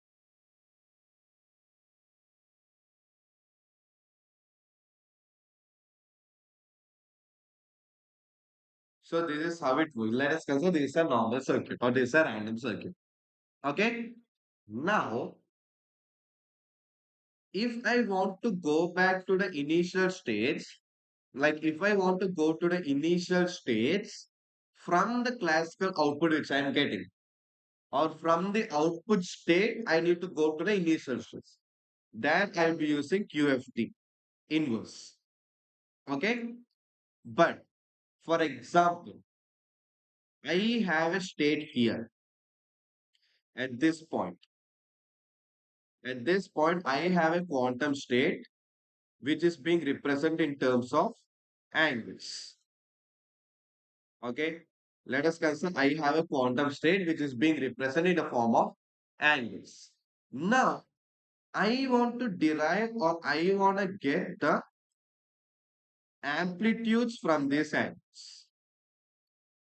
So this is how it works. Let us consider this is a normal circuit or this is a random circuit. Okay. Now, if I want to go back to the initial states, like if I want to go to the initial states from the classical output which I am getting, or from the output state, I need to go to the initial states. That I'll be using QFT inverse. Okay. But for example, I have a state here at this point. At this point, I have a quantum state which is being represented in terms of angles. Okay. Let us consider I have a quantum state which is being represented in the form of angles. Now, I want to derive or I want to get the amplitudes from these angles.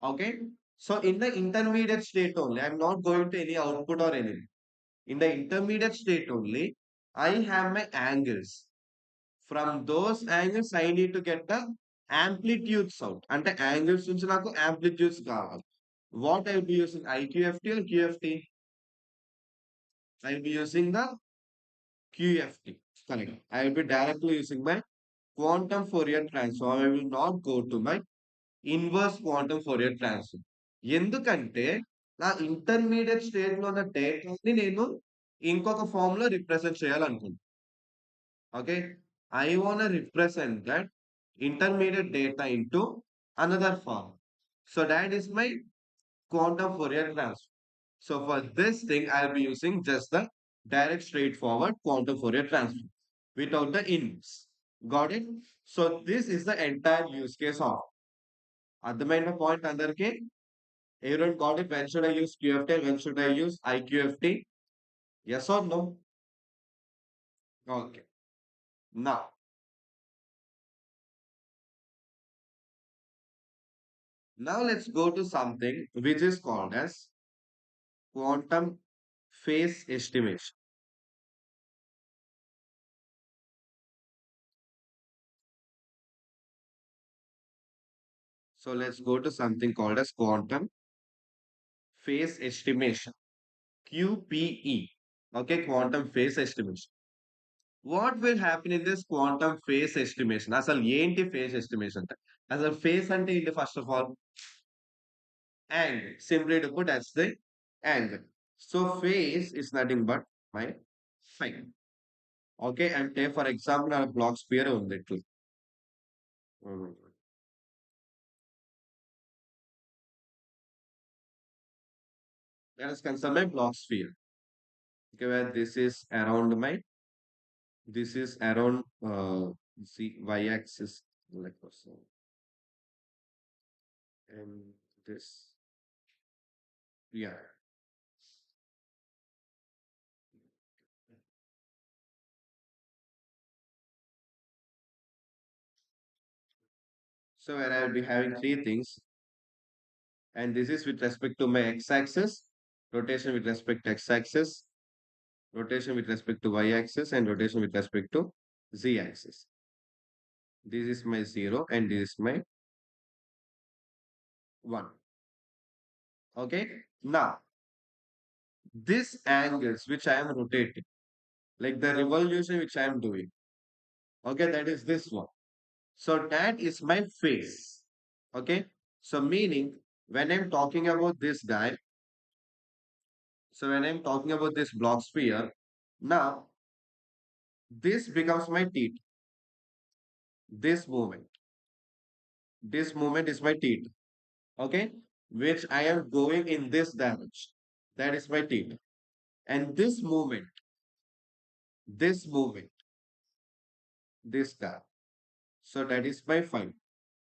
Okay. So in the intermediate state only, I'm not going to any output or anything. In the intermediate state only, I have my angles. From those angles, I need to get the amplitudes out. And the angles నుంచి నాకు amplitudes కావాలి. What I will be using IQFT or QFT? I will be using the QFT. Correct. I will be directly using my quantum Fourier transform. I will not go to my inverse quantum Fourier transform ఎందుకంటే నా intermediate state లో ఉన్న డేటాని నేను ఇంకొక form లో represent చేయాలనుకుంటున్నాను okay I want represent that intermediate data into another form. So that is my quantum Fourier transform. So for this thing, I'll be using just the direct straightforward quantum Fourier transform without the inverse. Got it? So this is the entire use case of. అర్థమైన point అందరికి everyone got it? When should I use QFT? When should I use IQFT? Yes or no? Okay. Now, now let's go to something which is called as quantum phase estimation. So let's go to something called as quantum phase estimation. QPE. Okay, quantum phase estimation. What will happen in this quantum phase estimation? అసలు ఏంటి phase estimation అంటే అసలు phase అంటే ఏంటి first of all? Angle. Simply to put, that's the angle. So phase is nothing but my phi. Okay, and take for example a block sphere on the two. Let us consider my block sphere. Okay, where this is around z y axis like so, and this yeah. So where I will be having three things, and this is with respect to my x-axis, rotation with respect to x-axis, rotation with respect to y-axis, and rotation with respect to z-axis. This is my 0 and this is my 1. Okay. Now, this angles which I am rotating, like the revolution which I am doing, okay, that is this one. So that is my phase. Okay. So meaning when I'm talking about this guy, so when I'm talking about this block sphere, now this becomes my theta. This movement. This movement is my theta. Okay. Which I am going in this direction. That is my theta. And this movement, this guy. So that is my phi.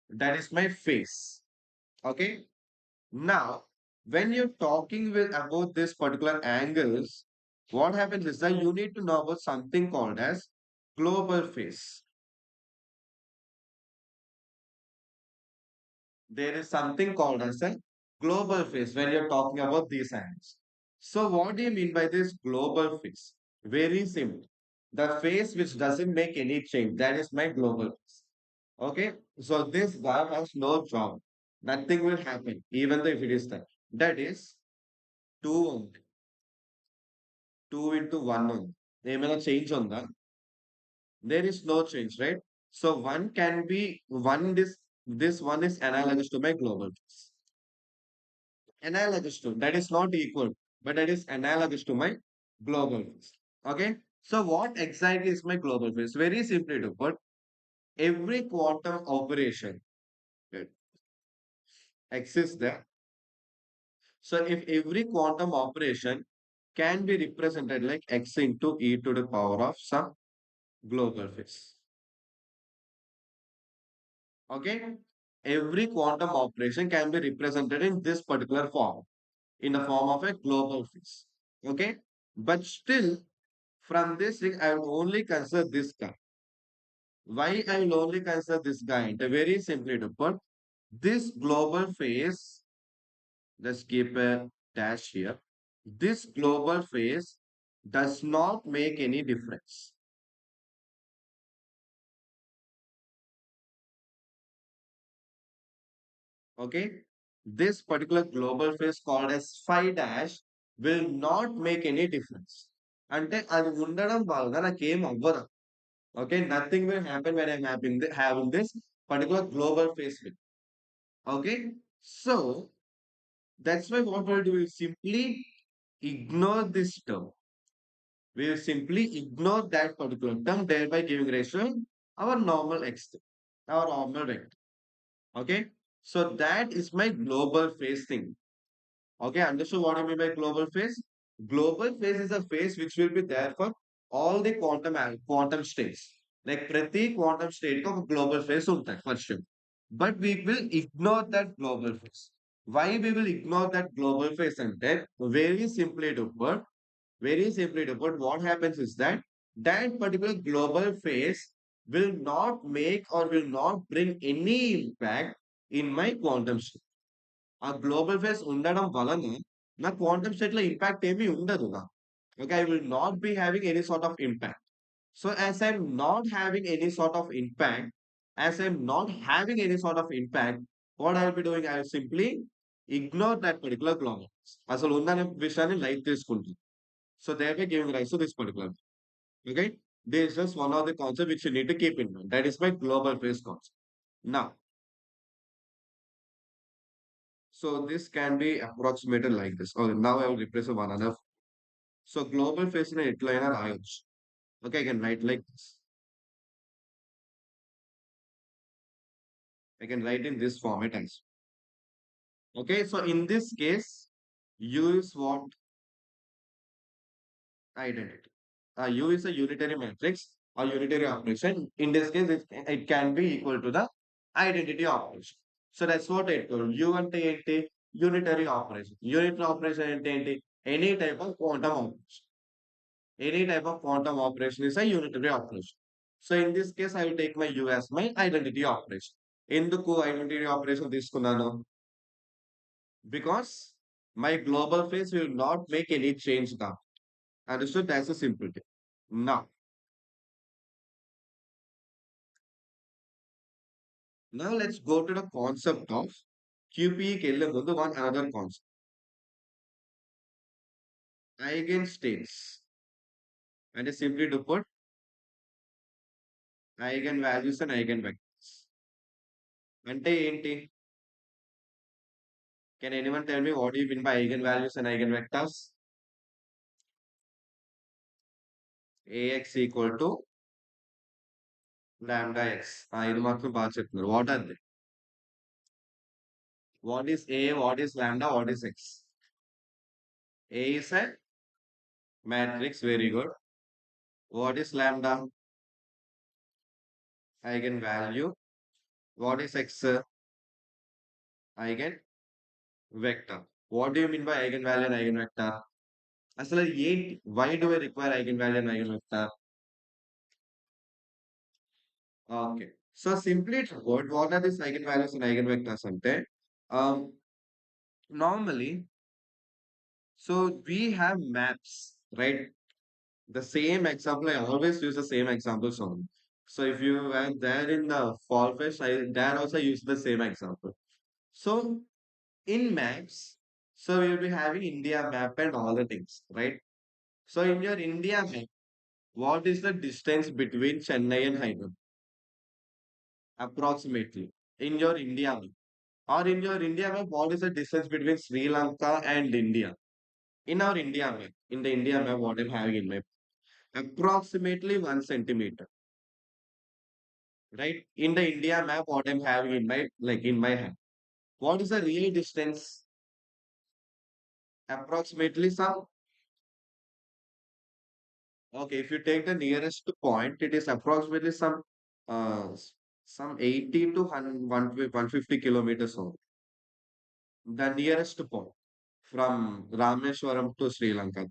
That is my phase. Okay. Now, when you're talking with about this particular angles, what happens is that you need to know about something called as global phase. There is something called as a global phase when you're talking about these angles. So what do you mean by this global phase? Very simple. The phase which doesn't make any change, that is my global phase. Okay, so this guy has no job. Nothing will happen, even though if it is there. That is 2 only. 2 into 1 only. There change on that. There is no change, right? So one can be one this one is analogous to my global phase. Analogous to that is not equal, but that is analogous to my global phase. Okay. So what exactly is my global phase? Very simply to put, every quantum operation exists there. So if every quantum operation can be represented like x into e to the power of some global phase. Okay. Every quantum operation can be represented in this particular form, in the form of a global phase. Okay. But still, from this thing, I will only consider this guy. Why I will only consider this guy? The very simply to put, this global phase, let's keep a dash here. This global phase does not make any difference. Okay. This particular global phase called as phi dash will not make any difference. అంటే అది ఉండడం వల్ల నాకేం అవ్వదు. Okay, nothing will happen when I'm having this particular global phase with. Okay, so that's why what we'll do is simply ignore this term. We will simply ignore that particular term, thereby giving rise to our normal x, our normal vector. Okay, so that is my global phase thing. Okay, understood what I mean by global phase? Global phase is a phase which will be there for all the quantum states. Like ప్రతి quantum state కి ఒక global phase ఉంటాయి for sure. But we will ignore that global phase. Why we will ignore that global phase అంటే very simply to put, what happens is that that particular global phase will not make or will not bring any impact in my quantum state. ఆ global face ఉండడం వలన నా quantum state లో impact ఏమీ ఉండదు నా okay I will not be having any sort of impact so as I'm not having any sort of impact as I'm not having any sort of impact what I will be doing I will simply ignore that particular global అసలు ఉందనే విషయాన్ని light తీసుకుంటుంది so they be giving rise to this particular okay this is one of the concept which you need to keep in mind that is my global face concept నా so this can be approximated like this. Okay, now I will replace one another. So global phase in headliner ions. Okay, I can write like this. I can write in this format as. Okay, so in this case, use what identity? U is a unitary matrix or unitary operation. In this case, it can be equal to the identity operation. So that's what it told. U and T unitary operation. Unitary operation and any type of quantum operation. Any type of quantum operation is a unitary operation. So in this case, I will take my U as my identity operation. ఎందుకు identity operation తీసుకున్నాను? Because my global phase will not make any change now. Understood? That's a simple thing. Now let's go to the concept of QPE కి వెళ్ళే ముందు one another concept. Eigenstates. And simply to put, eigenvalues and eigenvectors. అంటే ఏంటి? Can anyone tell me what do you mean by eigenvalues and eigenvectors? Ax equal to lambda x. ఇది మాత్రం బాగా చెప్తున్నారు. What are they? What is A? What is lambda? What is x? A is a matrix. Very good. What is lambda? Eigenvalue. What is x? Eigenvector. What do you mean by eigenvalue and eigenvector? అసలు ఏంటి? Why do I require eigenvalue and eigenvector? Okay. So simply to put, what are these eigenvalues and eigenvectors ante? Um, Normally, so we have maps, right? The same example, I always use the same examples only. So if you were there in the fall fest, I there also use the same example. So in maps, so we'll be having India map and all the things, right? So in your India map, what is the distance between Chennai and Hyderabad? Approximately. In your India map. Or in your India map, what is the distance between Sri Lanka and India? In our India map, in the India map, what I'm having in my approximately 1 centimeter, right? In the India map, what I'm having in my like in my hand. What is the real distance? Approximately some. Okay, if you take the nearest point, it is approximately some 80 to 150 kilometers only. The nearest point from Rameshwaram to Sri Lanka.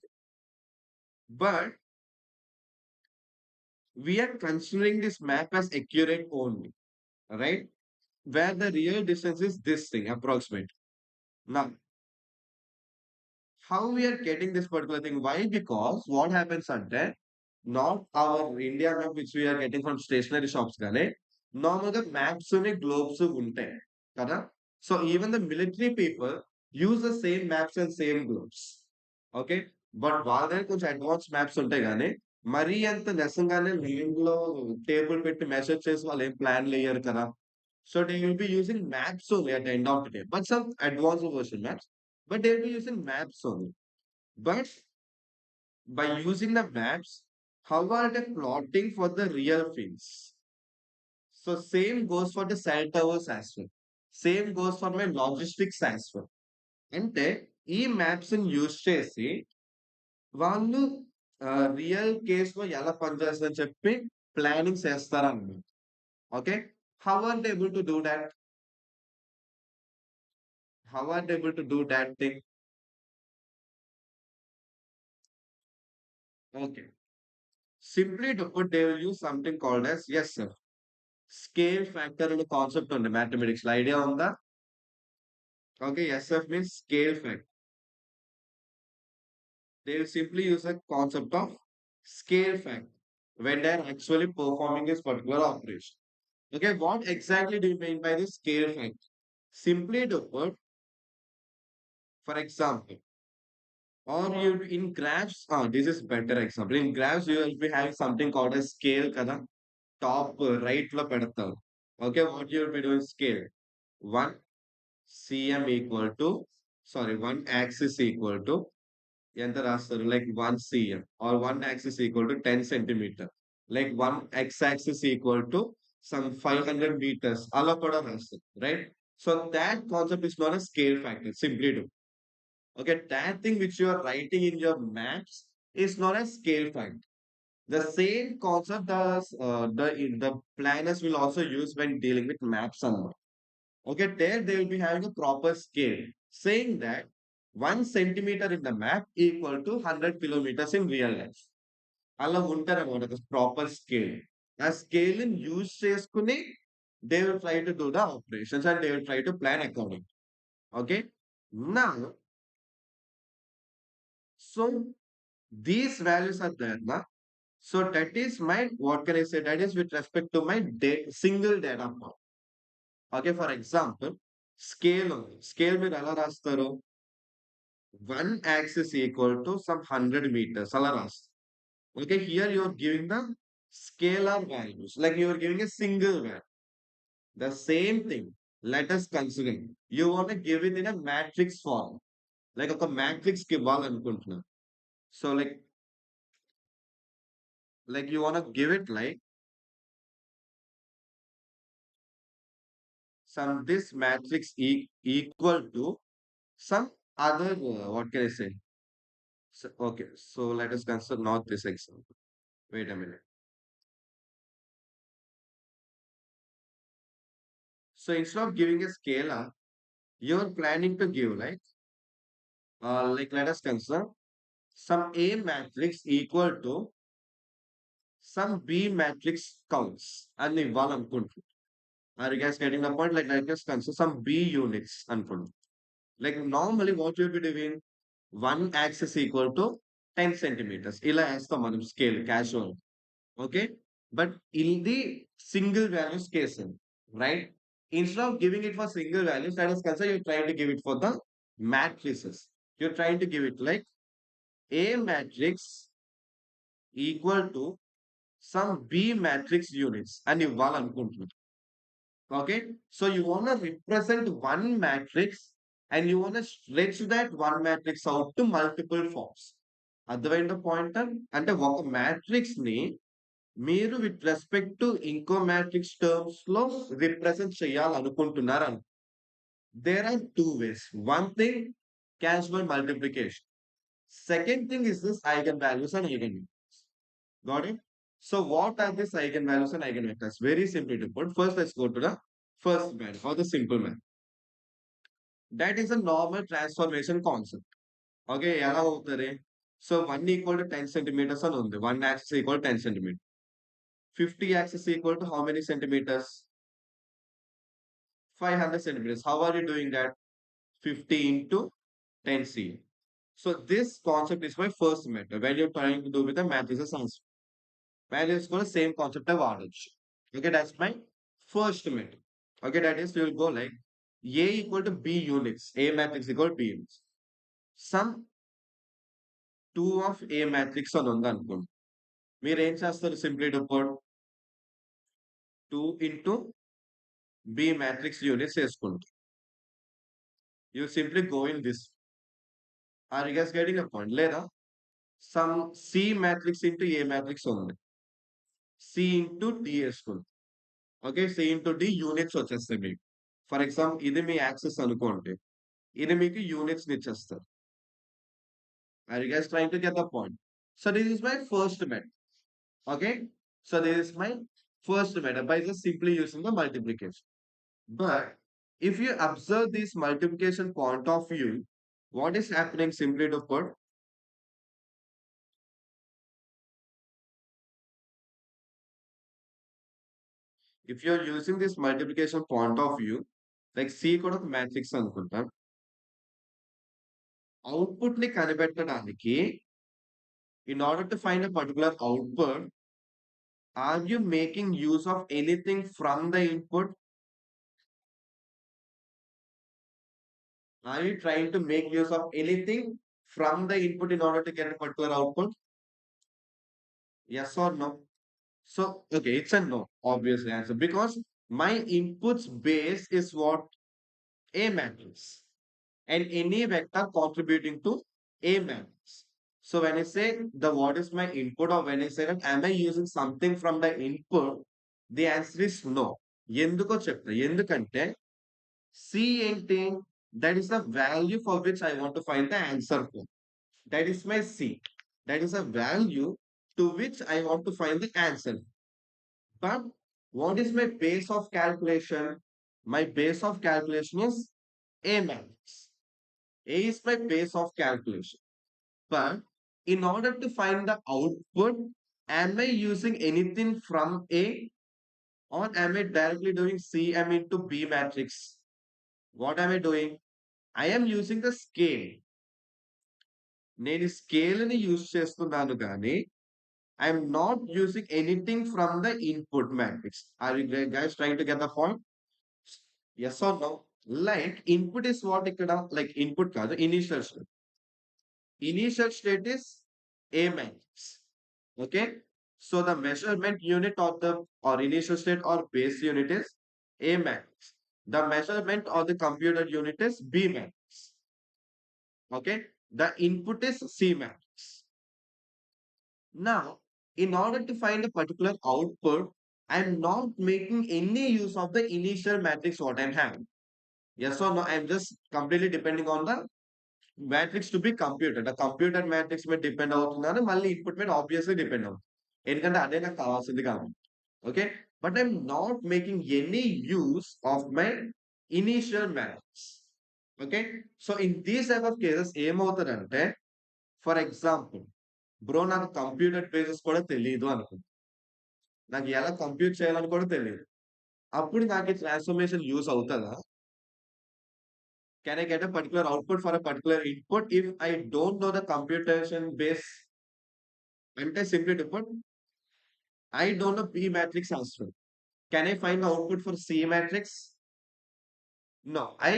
But we are considering this map as accurate only, right? Where the real distance is this thing, approximate. Now, how we are getting this particular thing? Why? Because what happens at that? Not our India map, which we are getting from stationery shops, కానీ నార్మల్గా maps globes ఉంటాయి కదా so even the military people use the same maps and same globes okay but వాళ్ళ దగ్గర కొంచెం advance maps ఉంటాయి కానీ మరీ అంత నిజంగానే లైన్ లో టేబుల్ పెట్టి మెసేజ్ చేసి వాళ్ళు ఏం ప్లాన్ వేయరు కదా so they will be using maps only at the end of the day but some advance version maps but they will be using maps only but by using the maps, how are they plotting for the real fields? So same goes for the cell towers as well. Same goes for my logistics as well. అంటే ఈ maps ని use చేసి వాళ్ళు real case లో ఎలా పనిచేస్తుందని చెప్పి planning చేస్తారన్నమాట okay how are they able to do that how are they able to do that thing okay simply to put they will use something called as yes sir scale factor అనే concept ఉంది mathematics లో idea ఉందా okay SF means scale factor they will simply use a concept of scale factor when they are actually performing this particular operation okay what exactly do you mean by this scale factor simply to put for example or you in graphs this is better example in graphs you will be having something called as scale kada top right lo pedtaru okay what you will be doing scale 1 cm equal to sorry 1 axis equal to ఎంత రాస్తారు like 1 cm or 1 axis equal to 10 centimeter like 1 x-axis equal to some 500 meters అలా కూడా రాస్తారు right so that concept is not a scale factor simply do okay that thing which you are writing in your maps is not a scale factor the same concept as the planners will also use when dealing with maps and all. Okay, there they will be having a proper scale, saying that 1 centimeter in the map equal to 100 kilometers in real life. అలా ఉంటారన్నమాట the proper scale. ఆ scale ని use చేసుకుని they will try to do the operations and they will try to plan according. Okay. Now, so these values are there, na? So that is my what can I say? That is with respect to my single data point. Okay, for example, scale on scale మీరు ఎలా రాస్తారు 1 axis equal to some 100 meters. Alaras. Okay, here you are giving the scalar values, like you are giving a single value. The same thing. Let us consider. You want to give it in a matrix form. Like a matrix ఇవ్వాలనుకుంటున్నా. So like you want to give it like some this matrix equal to some other what can I say? So, okay, so let us consider not this example. Wait a minute. So instead of giving a scalar, you're planning to give like let us consider some A matrix equal to some B matrix counts అని ఇవ్వాలనుకుంటున్నాను. Are you guys getting the point? Like just consider some B units అనుకోండి. Like normally what you'll be doing, one axis equal to 10 centimeters. ఇలా వేస్తాం మనం scale casual. Okay? But in the single values case, right? Instead of giving it for single values, that is consider you're trying to give it for the matrices. You're trying to give it like A matrix equal to some B matrix units and ఇవ్వాలనుకుంటున్నాను. Okay? So you want to represent one matrix and you want to stretch that one matrix out to multiple forms. అర్థమైందా pointer? అంటే ఒక matrix ని మీరు with respect to ఇంకో matrix terms లో represent చేయాలనుకుంటున్నారు. There are two ways. One thing casual multiplication. Second thing is this eigenvalues and eigenvectors. Got it? So what are these eigenvalues and eigenvectors? Very simply to put, first let's go to the first method or the simple method. That is a normal transformation concept. Okay, ఎలా అవుతుంది? So 1 equal to 10 centimeters అని ఉంది. 1 axis equal to 10 centimeters. 50 axis equal to how many centimeters? 500 centimeters. How are you doing that? 50 into 10c. So this concept is my first method when you're trying to do with the matrices answer. Values for the same concept of orders. Okay, that's my first method. Okay, that is we will go like A equal to B units. A matrix equal to B units. Some 2 of A matrix అని ఉందనుకోండి. మీరు ఏం చేస్తారు? Simply to put 2 into B matrix units వేసుకుంటారు. You simply go in this. Are you guys getting a point? లేదా some C matrix into A matrix ఉంది. C into D వేసుకుంటారు. Okay, C into D units వచ్చేస్తాయి మీకు. For example ఇది మీ access అనుకోండి, ఇది మీకు యూనిట్స్ ఇచ్చేస్తారు. Are you guys trying to get the point? So this is my first method. Okay, so this is my first method by just simply using the multiplication. But if you observe this multiplication point of view, what is happening? Simply to put, if you're using this multiplication point of view, like C కూడా ఒక matrix అనుకుంటాం, output ని కనిపెట్టడానికి in order to find a particular output, are you making use of anything from the input? Are you trying to make use of anything from the input in order to get a particular output? Yes or no? So, okay, it's a no, obviously answer, because my inputs base is what? A matrix. And any vector contributing to A matrix. So when I say the what is my input, or when I say that am I using something from the input, the answer is no. ఎందుకో చెప్తా. ఎందుకంటే C ఏంటి? That is the value for which I want to find the answer for. That is my C. That is a value to which I want to find the answer. But what is my base of calculation? My base of calculation is A matrix. A is my base of calculation. But in order to find the output, am I using anything from A, or am I directly doing CM into B matrix? What am I doing? I am using the scale. నేను scale ని use చేస్తున్నాను కానీ I'm not using anything from the input matrix. Are you guys trying to get the point? Yes or no? Like input is what ఇక్కడ, like input కాదు, initial state. Initial state is A matrix. Okay. So the measurement unit of the or initial state or base unit is A matrix. The measurement or the computer unit is B matrix. Okay. The input is C matrix. Now, in order to find a particular output, I'm not making any use of the initial matrix what I'm having. Yes or no? I'm just completely depending on the matrix to be computed. The computer matrix may depend అవుతున్నాను, మళ్ళీ input మీద obviously depend అవుతుంది. ఎందుకంటే అదే నాకు కావాల్సింది కాబట్టి. Okay, but I'm not making any use of my initial matrix. Okay, so in these type of cases ఏమవుతుందంటే, ఫర్ ఎగ్జాంపుల్ బ్రో నాకు కంప్యూటర్ పేజెస్ కూడా తెలియదు అనుకో. నాకు ఎలా కంప్యూట్ చేయాలని కూడా తెలియదు. అప్పుడు నాకు ఈ ట్రాన్స్‌ఫర్మేషన్ యూజ్ అవుతదా? Can I get a particular output for a particular input if I don't know the computation base? అంటే simply to put, I don't know P matrix as well. Can I find the output for C matrix? No, I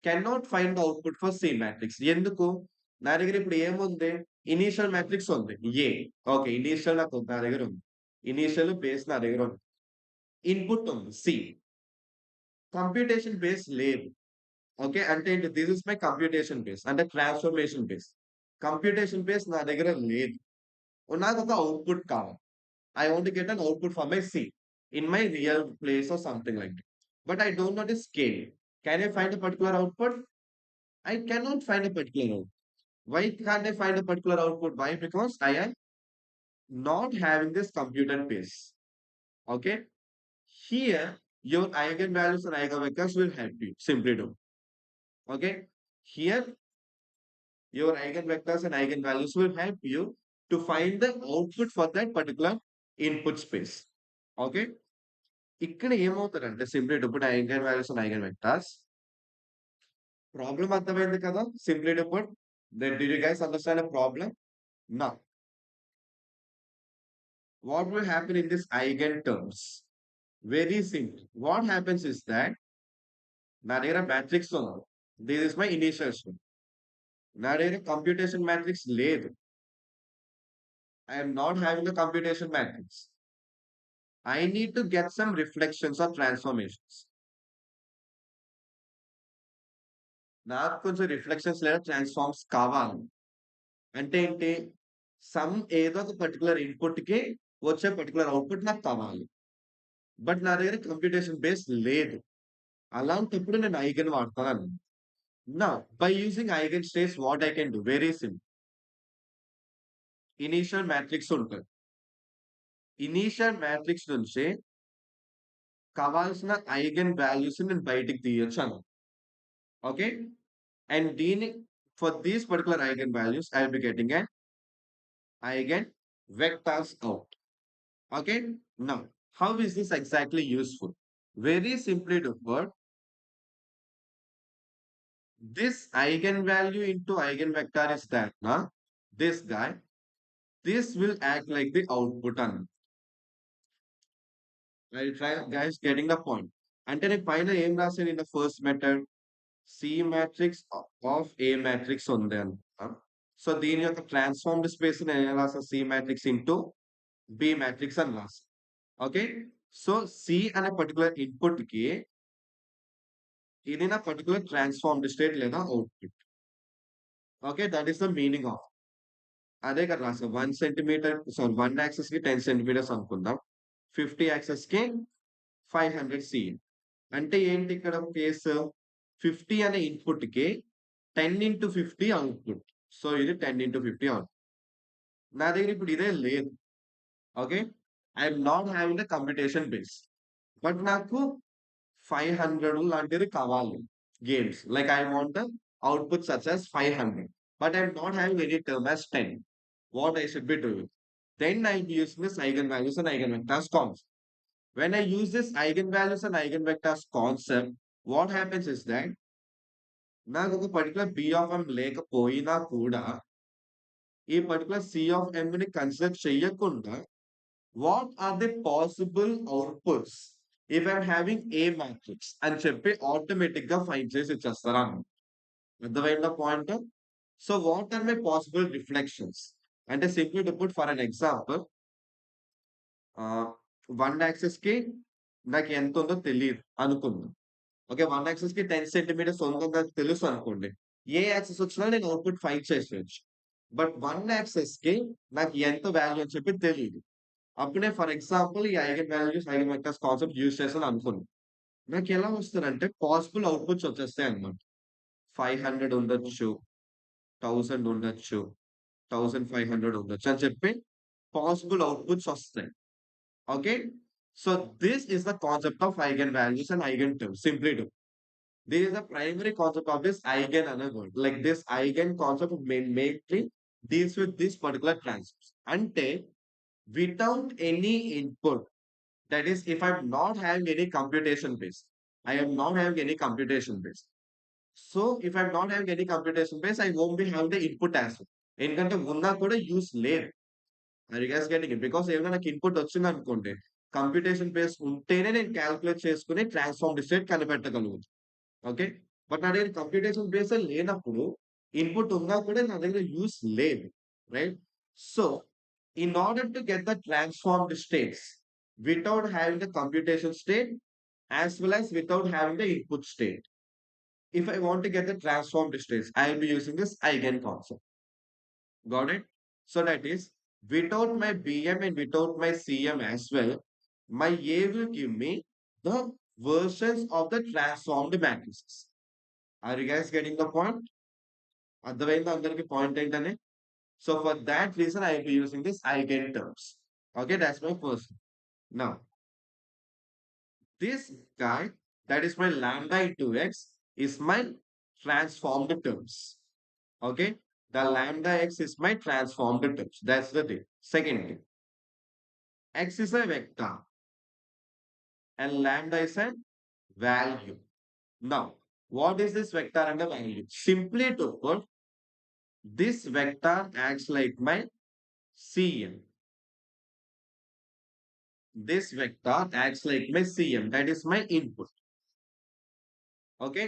cannot find the output for C matrix. ఎందుకు? నా దగ్గర ఇప్పుడు ఏముంది? Initial matrix ఉంది. ఏ. Okay. Initial నా దగ్గర ఉంది. Initial base నా దగ్గర ఉంది. ఇన్పుట్ ఉంది. సి. కంప్యూటేషన్ బేస్ లేదు. ఓకే. అంటే ఏంటి? This is my computation base. అంటే ట్రాన్స్‌ఫర్మేషన్ బేస్. కంప్యూటేషన్ బేస్ నా దగ్గర లేదు. నాకొక అవుట్‌పుట్ కావాలి. I want to get an output for my C in my real place or something like that. But I don't know the scale. Can I find a particular output? I cannot find a particular output. Why can't I find a particular output? Why? Because I am not having this computer base. Okay. Here, your eigenvalues and eigenvectors will help you. Simply do. Okay. Here, your eigenvectors and eigenvalues will help you to find the output for that particular input space. Okay. ఇక్కడ ఏమవుతారంటే simply to put eigen values and eigen vectors problem అర్థమైంది కదా simply to put that do you guys understand the problem now what will happen in this eigen terms very simple what happens is that నా దగ్గర matrix ఉంది this is my initial state నా దగ్గర computation matrix లేదు I'm not having the computation matrix I need to get some reflections or transformations నాకు కొంచెం reflections లేదా transforms కావాలి అంటే ఏంటి సమ్ ఏదో ఒక పర్టికులర్ ఇన్పుట్ కి వచ్చే పర్టికులర్ అవుట్పుట్ నాకు కావాలి బట్ నా దగ్గర కంప్యూటేషన్ బేస్ లేదు అలాంటప్పుడు నేను ఐగన్ వాడతాను నా by using eigen states what I can do very simple initial matrix ఉంటుంది ఇనీషియల్ మ్యాట్రిక్స్ నుంచి కావాల్సిన ఐగన్ వాల్యూస్ నేను బయటికి తీయొచ్చు అన్న ఓకే అండ్ దీని for these particular eigen values I be getting an eigen vectors out. Okay, now how is this exactly useful? Very simply to put, this eigenvalue into eigenvector is that, na? This guy, this will act like the output on. I'll try, guys, getting the point. And then final aim రాసాను in the first method, C matrix of A matrix ఉంది అనుకుంటా. So దీని యొక్క transformed space నేను ఎలా రాసా C matrix into B matrix అని రాసా. ఓకే సో C అనే పర్టికులర్ ఇన్పుట్ కి ఇది నా పర్టికులర్ ట్రాన్స్ఫార్మ్డ్ స్టేట్ లేదా output okay that is the meaning of అదే కదా రాసా 1 సెంటీమీటర్ సారీ 1 యాక్సెస్ కి 10 సెంటీమీటర్స్ అనుకుందాం 50 యాక్సెస్ కి 500 సి అంటే ఏంటి ఇక్కడ కేసు 50 అనే ఇన్పుట్ కి 10 into 50 అవుట్పుట్ సో ఇది 10 into 50 అవుట్పుట్ నా దగ్గర ఇప్పుడు ఇదే లేదు okay I'm not having the computation base but నాకు 500 లాంటిది కావాలి games. Like I want the output such as 500, but I'm not having any term as 10. What I should be doing? Then I'm using this eigenvalues and eigenvectors concept. When I use this eigenvalues and eigenvectors concept, what happens is that నాకు ఒక particular B of ఎం లేకపోయినా కూడా ఈ particular C of ఎం ని consider చేయకుండా what are the possible outputs if I'm having a matrix అని చెప్పి automatic గా ఫైండ్ చేసి ఇచ్చేస్తారా అర్థమైందా point so what are my possible reflections అంటే simply to put for an example 1 axis కి నాకు ఎంత ఉందో తెలియదు అనుకుందాం ఓకే 1 యాక్సెస్ కి 10 సెంటీమీటర్స్ ఉందో నాకు తెలుసు అనుకోండి ఏ యాక్సెస్ వచ్చినా నేను అవుట్పుట్ ఫైండ్ చేసేయచ్చు బట్ 1 యాక్సెస్ కి నాకు ఎంత వాల్యూ అని చెప్పి తెలియదు అప్పుడే ఫర్ ఎగ్జాంపుల్ ఈ eigen values eigen vectors concept use చేస్తాను అనుకున్నాను నాకు ఎలా వస్తుందంటే పాసిబుల్ అవుట్పుట్స్ వచ్చేస్తాయి అన్నమాట 500 ఉండొచ్చు 1000 ఉండొచ్చు 1500 ఉండొచ్చు అని చెప్పి పాసిబుల్ అవుట్పుట్స్ వస్తాయి okay so this is the concept of eigen values and eigen terms simply to this is the primary concept of this eigen అనే word like this eigen concept mainly deals with this particular transfers అంటే without any input That is, if I'm not having any computation base, I am not having any computation base. So if I'm not having any computation base, I won't be having the input as well. ఎందుకంటే ఉన్నా కూడా use లేదు. Are you guys getting it? Because ఏమైనా నాకు input వచ్చిందనుకోండి, computation base ఉంటేనే నేను calculate చేసుకొని ట్రాన్స్ఫార్మ్డ్ స్టేట్ కనిపెట్టగలుగుతాను. ఓకే. బట్ నా దగ్గర కంప్యూటేషన్ బేస్ లేనప్పుడు ఇన్పుట్ ఉన్నా కూడా నా దగ్గర యూస్ లేదు. Right? So in order to get the transformed states without having the computation state as well as without having the input state. If I want to get the transformed states, I will be using this eigen concept. Got it? So that is without my BM and without my CM as well, my A will give me the versions of the transformed matrices. Are you guys getting the point? అర్థమైందా అందరికి point ఏంటని? So for that reason, I will be using this eigen terms. Okay, that's my first. Now, this guy, that is my lambda into x, is my transformed terms. Okay, the lambda x is my transformed terms. That's the thing. Second thing, x is a vector and lambda is a value. Now, what is this vector and a value? Simply to put, this vector acts like my Cm. This vector acts like my Cm. That is my input. Okay.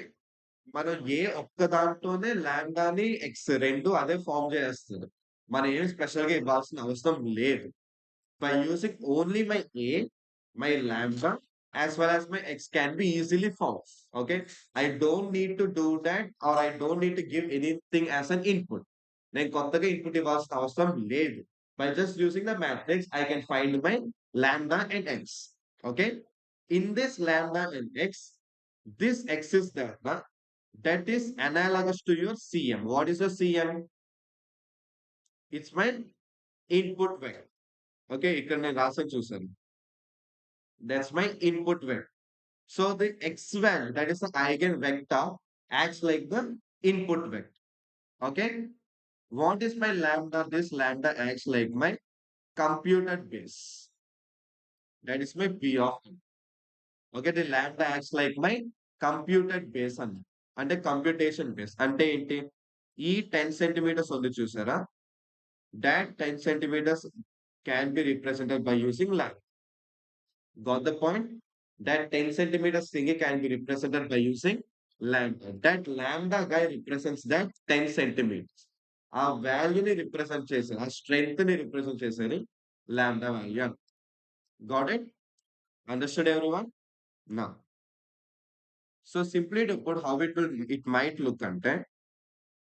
మనం ఏ ఒక్క దాంట్లోనే లాంబ్డాని X రెండు అదే form చేస్తుంది. మనం ఏం special గా ఇవ్వాల్సిన అవసరం లేదు. By using only my A, my lambda as well as my x can be easily found. Okay, I don't need to do that or I don't need to give anything as an input. నేను కొత్తగా input ఇవ్వాల్సిన అవసరం లేదు. By just using the matrix, I can find my lambda and x. Okay, in this lambda and x, this x is there. That is analogous to your CM. What is your CM? It's my input vector. Okay, ఇక్కడ నేను రాసాను చూసాను. That's my input vector. So the x value, that is the eigenvector, acts like the input vector. Okay. What is my lambda? This lambda acts like my computed base. That is my P of n. Okay, the lambda acts like my computed base అంటే computation base. అంటే ఏంటి? ఈ 10 centimeters ఉంది చూసారా? That 10 centimeters can be represented by using lambda. Got the point? That 10 centimeters thingy can be represented by using lambda. That lambda guy represents that 10 centimeters. ఆ వాల్యూని represent చేశారు, ఆ స్ట్రెంగ్త్ ని రిప్రజెంట్ చేసేది lambda value. Got it? Understood everyone? నా so simply to put how it might look అంటే,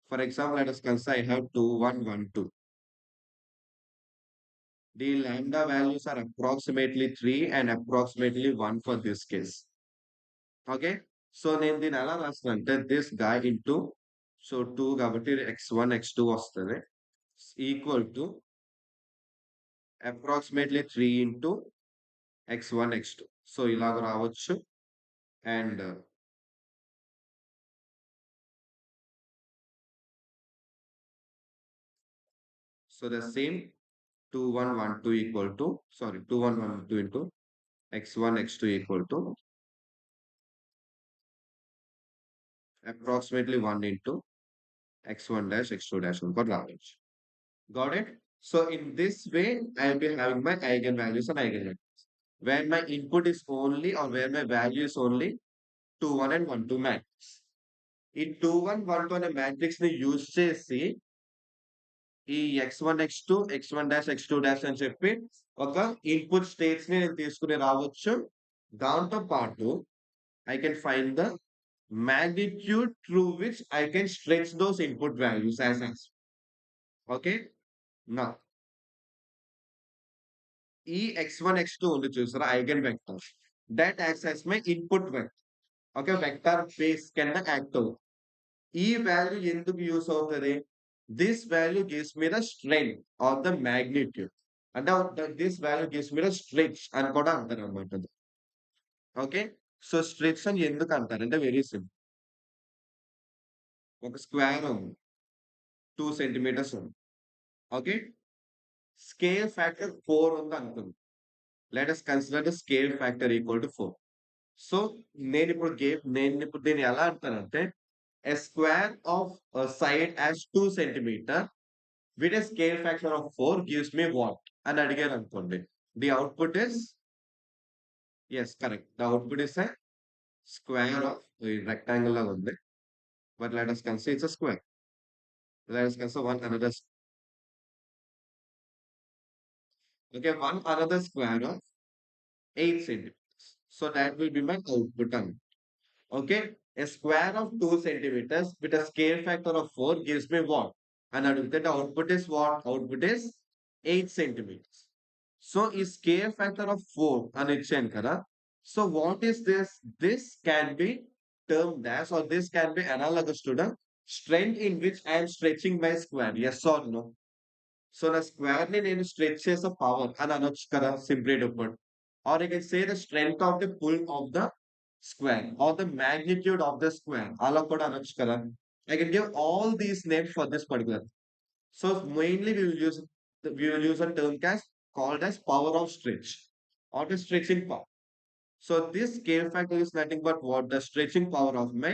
for example let us consider I have 2 1 1 2. The lambda values are approximately 3 and approximately 1 for this case. Okay. So నేను దీన్ని ఎలా రాస్తాను అంటే this guy into, so 2 కాబట్టి x1 x2 వస్తుంది, equal to approximately 3 into x1 x2. So ఇలాగ రావచ్చు. And so the same 2 1 1 2 equal to, sorry 2 1 1 2 into x1 x2 equal to approximately 1 into x1 dash x2 dash కూడా రావచ్చు. Got it? So in this way, I'll be having my eigenvalues and eigenvectors. Where my input is only or where my value is only 2 1 and 1 2 matrix. ఈ 2 1 1 2 అనే matrix ని use చేసి ఈ x1 x2 x1 dash x2 dash అని చెప్పి ఒక input states ని నేను తీసుకుని రావచ్చు. దాంతో పాటు I can find the magnitude through which I can stretch those input values as answer. Okay? Now, ఈ x1 x2 ఉంది చూసారా eigen vector, that acts as my input vector. Okay, vector base కింద యాక్ట్ అవుతుంది. ఈ value ఎందుకు use అవుతుంది? This value gives me the strength or the magnitude. అంటే this value gives me the stretch అని కూడా అంటారు అనమాట. ఓకే, సో స్ట్రెచ్ అని ఎందుకు అంటారు అంటే వెరీ సింపుల్. ఒక స్క్వేర్ ఉంది, 2 centimeters ఉంది. ఓకే, స్కేల్ ఫ్యాక్టర్ 4 ఉంది అనుకుంది. Let us consider the scale factor equal to 4. So నేను ఇప్పుడు దీన్ని ఎలా అంటానంటే a square of a side as 2 centimeter with a scale factor of 4 gives me what అని అడిగారు అనుకోండి. The output is, yes, correct. The output is a square of rectangle లాగా ఉంది. But let us consider it's a square. Let us consider one another, okay, one another square of 8 centimeters. So that will be my output term. Okay, a square of 2 centimeters with a scale factor of 4 gives me what? And the output is what? Output is 8 centimeters. So is scale factor of 4 and it's kada. So what is this? This can be termed as, or this can be analogous to the strength in which I am stretching my square. Yes or no? So the square ని నేను stretch చేసే power అని అనొచ్చు కదా, simply to put. Or you can say the strength of the pull of the square or the magnitude of the square. అలా కూడా అనొచ్చు కదా. I can give all these names for this particular. So mainly we will use a term called as power of stretch or the stretching power. So this scale factor is nothing but what? The stretching power of my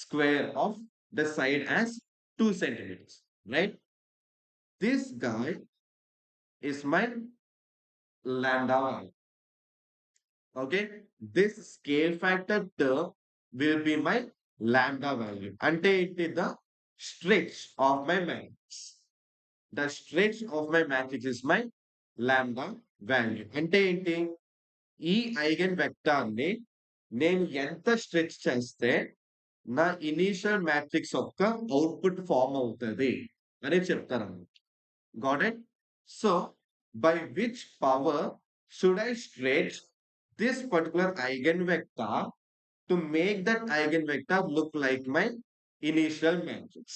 square of the side as 2 centimeters. Right? This guy is my lambda value. Okay, this scale factor term will be my lambda value. అంటే it is the stretch of my matrix. The stretch of my matrix is my lambda value. అంటే ఏంటి? ఈ eigen vector ని నేను ఎంత stretch చేస్తే నా initial matrix యొక్క అవుట్పుట్ ఫామ్ అవుతుంది అని చెప్తాను. Got it? So, by which power should I stretch this particular eigenvector to make that eigenvector look like my initial matrix?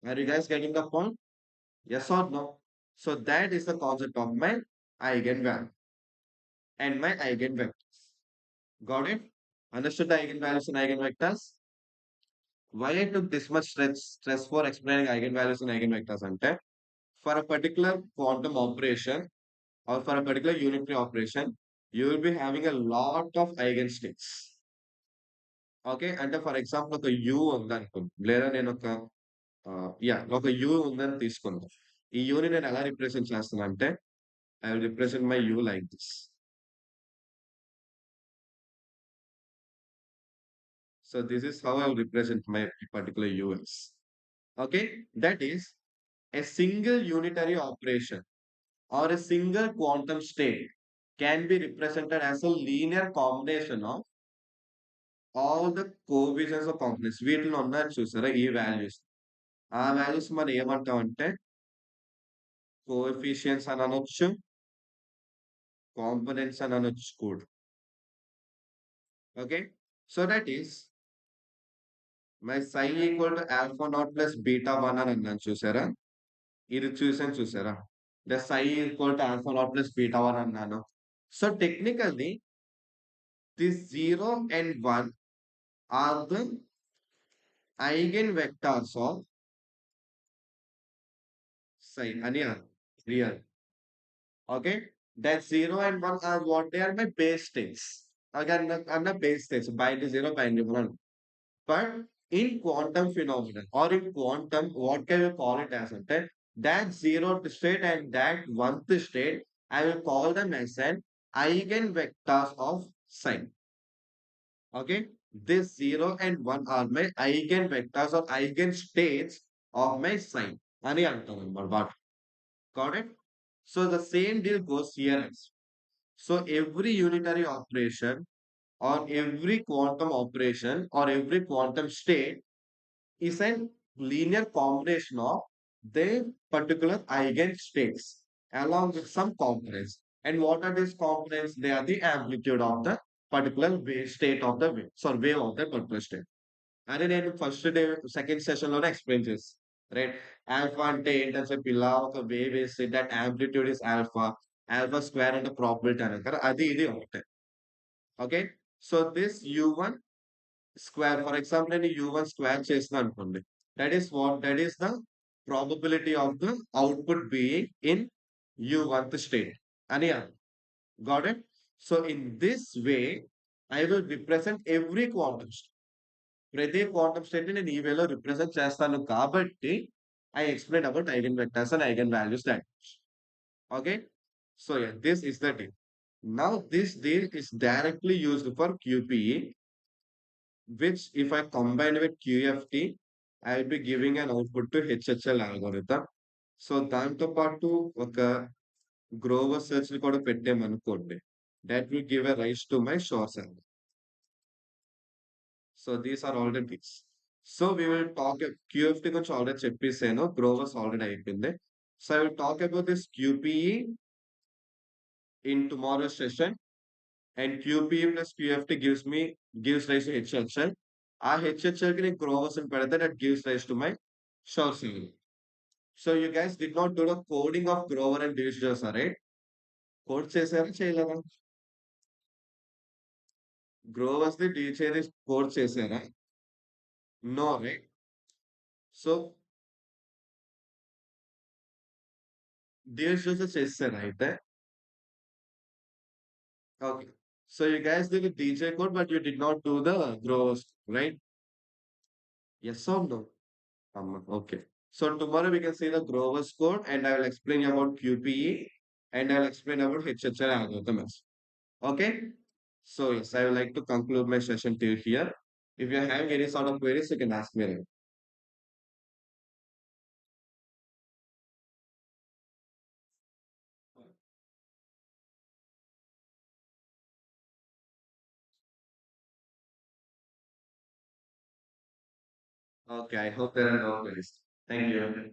Are you guys getting the point? Yes or no? So that is the concept of my eigenvalue and my eigenvectors. Got it? Understood the eigenvalues and eigenvectors? Why I took this much stress for explaining eigenvalues and eigenvectors? Ante, for a particular quantum operation or for a particular unitary operation, you will be having a lot of eigenstates. Okay. అంటే for example ఒక you ఉందనుకోండి. లేదా నేనొక ఒక you ఉందని తీసుకుందాం. ఈ యూని నేను ఎలా రిప్రజెంట్ చేస్తానంటే, I will represent my you like this. So this is how I will represent my particular US. Okay. That is a single unitary operation or a single quantum state can be represented as a linear combination of all the coefficients of components. వీటిలో ఉన్నాయి చూసారా ఈ values. ఆ values మనం ఏమంటామంటే coefficients అని అనొచ్చు, components అని అనొచ్చు కూడా. Okay. So that is my psi equal to alpha not plus beta 1 అని అన్నాను చూసారా? ఇది చూసారా? The psi equal to alpha not plus beta 1 అన్నాను. So technically this 0 and 1 are the eigenvectors of psi అని real. Okay, that 0 and 1 are what? They are my base states. Again, are the base states, binary 0, binary 1. But in quantum phenomenon or in quantum, what can we call it as? That 0th state and that 1th state, I will call them as an eigenvectors of psi. Okay, this 0 and 1 are my eigenvectors or eigenstates of my sign. అని అంటాం అన్నమాట. Got it? So the same deal goes here as. So every unitary operation or every quantum operation or every quantum state is a linear combination of their particular eigenstates along with some components. And what are these components? They are the amplitude of the particular wave state of the wave. Sorry, wave of the particular state. అని నేను first day second session లోనే explain చేసి right. Alpha అంటే ఏంటని చెప్పి ఇలా ఒక wave వేసి that amplitude is alpha, alpha square అంటే ప్రాబిలిటీ అని కదా, అది ఇది ఒకటే. Okay. So this u1 square, for example నేను u1 స్క్వేర్ చేసిన అనుకోండి, that is what? That is the probability of the output being in u1th state అని Got it? So in this way, I will represent every quantum state. ప్రతి quantum state ని నేను ఈ వేలో represent చేస్తాను కాబట్టి I explain about eigen vectors and eigen values that okay so this is the deal now this deal is directly used for QPE which if I combine with QFT I'll be giving an output to HHL algorithm so దాంతో పాటు ఒక Grover search ని కూడా పెట్టామనుకోండి that will give a rise to my short sample. So these are all the things. So we will talk QFT గురించి already చెప్పేసాను growers already అయిపోయింది so I will talk about this QPE in tomorrow's session and QPE plus QFT gives rise to HHL. ఆ HHL కి నేను growers అని పెడితే that gives rise to my short sample. So you guys did not do the coding of Grover and Divisions, right? Code చేశారా చేయలేదా growers the డీచేది code చేశారా no right so divisions చేశారా అయితే okay so you guys did the DJ code but you did not do the growers right yes or no okay so tomorrow we can see the growers code and I will explain about QPE and I will explain about HHL algorithm okay so yes I would like to conclude my session till here if you have any sort of queries you can ask me. Okay, I hope there are no queries. Thank you.